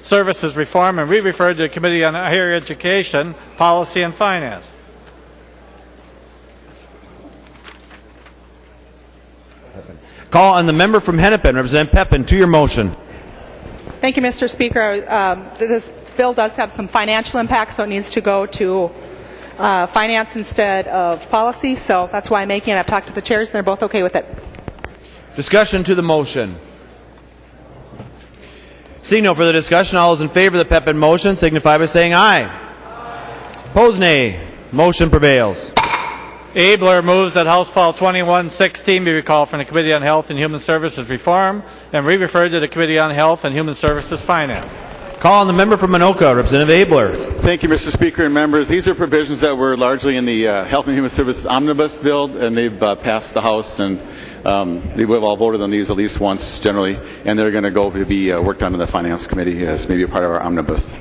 Services Reform and re-referred to the Committee on Higher Education, Policy, and Finance. Call on the member from Hennepin, Representative Peppin, to your motion. Thank you, Mr. Speaker. This bill does have some financial impact, so it needs to go to finance instead of policy. So that's why I'm making it. I've talked to the chairs, and they're both okay with it. Discussion to the motion. Seeing no further discussion, all those in favor of the PEPID motion signify by saying aye. Opposed, nay. Motion prevails. Abler moves that House File 2116 be recalled from the Committee on Health and Human Services Reform and re-referred to the Committee on Health and Human Services Finance. Call on the member from Anoka, Representative Abler. Thank you, Mr. Speaker and members. These are provisions that were largely in the Health and Human Services Omnibus bill, and they've passed the House, and we've all voted on these at least once generally, and they're going to go to be worked on in the Finance Committee as maybe a part of our Omnibus.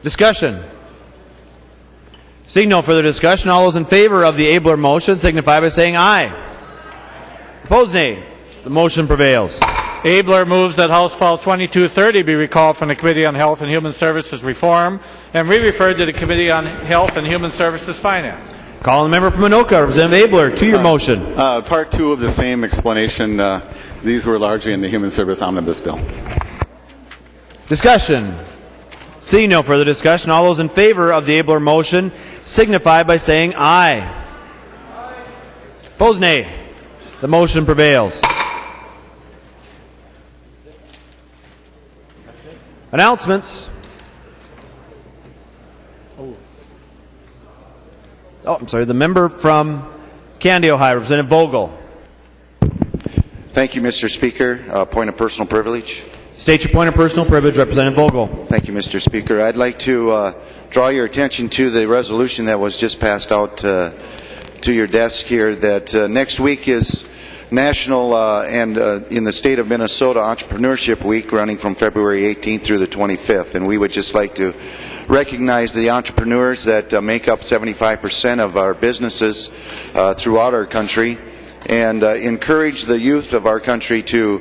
Discussion. Seeing no further discussion, all those in favor of the Abler motion signify by saying aye. Opposed, nay. The motion prevails. Abler moves that House File 2230 be recalled from the Committee on Health and Human Services Reform and re-referred to the Committee on Health and Human Services Finance. Call on the member from Anoka, Representative Abler, to your motion. Part two of the same explanation. These were largely in the Human Service Omnibus bill. Discussion. Seeing no further discussion, all those in favor of the Abler motion signify by saying aye. Opposed, nay. The motion prevails. Announcements. I'm sorry, the member from Candy, Ohio, Representative Vogel. Thank you, Mr. Speaker. Point of personal privilege. State your point of personal privilege, Representative Vogel. Thank you, Mr. Speaker. I'd like to draw your attention to the resolution that was just passed out to your desk here, that next week is National and in the state of Minnesota Entrepreneurship Week, running from February 18th through the 25th. And we would just like to recognize the entrepreneurs that make up 75% of our businesses throughout our country, and encourage the youth of our country to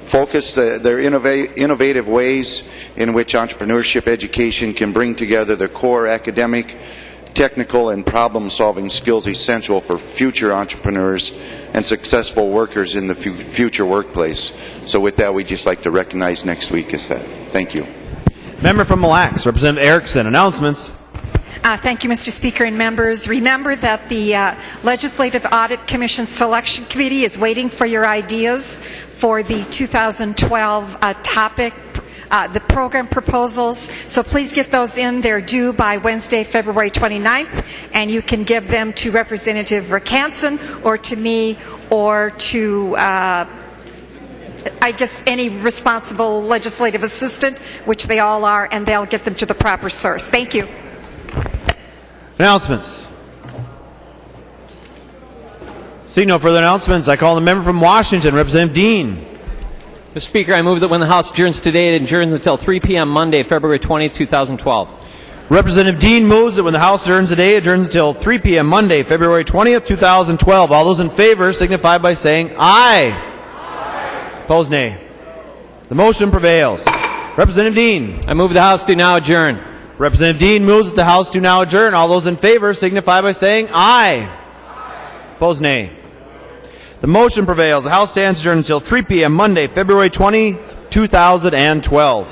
focus their innovative ways in which entrepreneurship education can bring together the core academic, technical, and problem-solving skills essential for future entrepreneurs and successful workers in the future workplace. So with that, we'd just like to recognize next week as that. Thank you. Member from Mille Lacs, Representative Erickson. Announcements. Thank you, Mr. Speaker and members. Remember that the Legislative Audit Commission Selection Committee is waiting for your ideas for the 2012 topic, the program proposals. So please get those in. They're due by Wednesday, February 29th, and you can give them to Representative Rickanson or to me or to I guess any responsible legislative assistant, which they all are, and they'll get them to the proper source. Thank you. Announcements. Seeing no further announcements, I call the member from Washington, Representative Dean. Mr. Speaker, I move that when the House adjourns today, it adjourns until 3 p.m. Monday, February 20, 2012. Representative Dean moves that when the House adjourns today, it adjourns until 3 p.m. Monday, February 20th, 2012. All those in favor signify by saying aye. Opposed, nay. The motion prevails. Representative Dean. I move the House do now adjourn. Representative Dean moves that the House do now adjourn. All those in favor signify by saying aye. Opposed, nay. The motion prevails. The House stands adjourned until 3 p.m. Monday, February 20, 2012.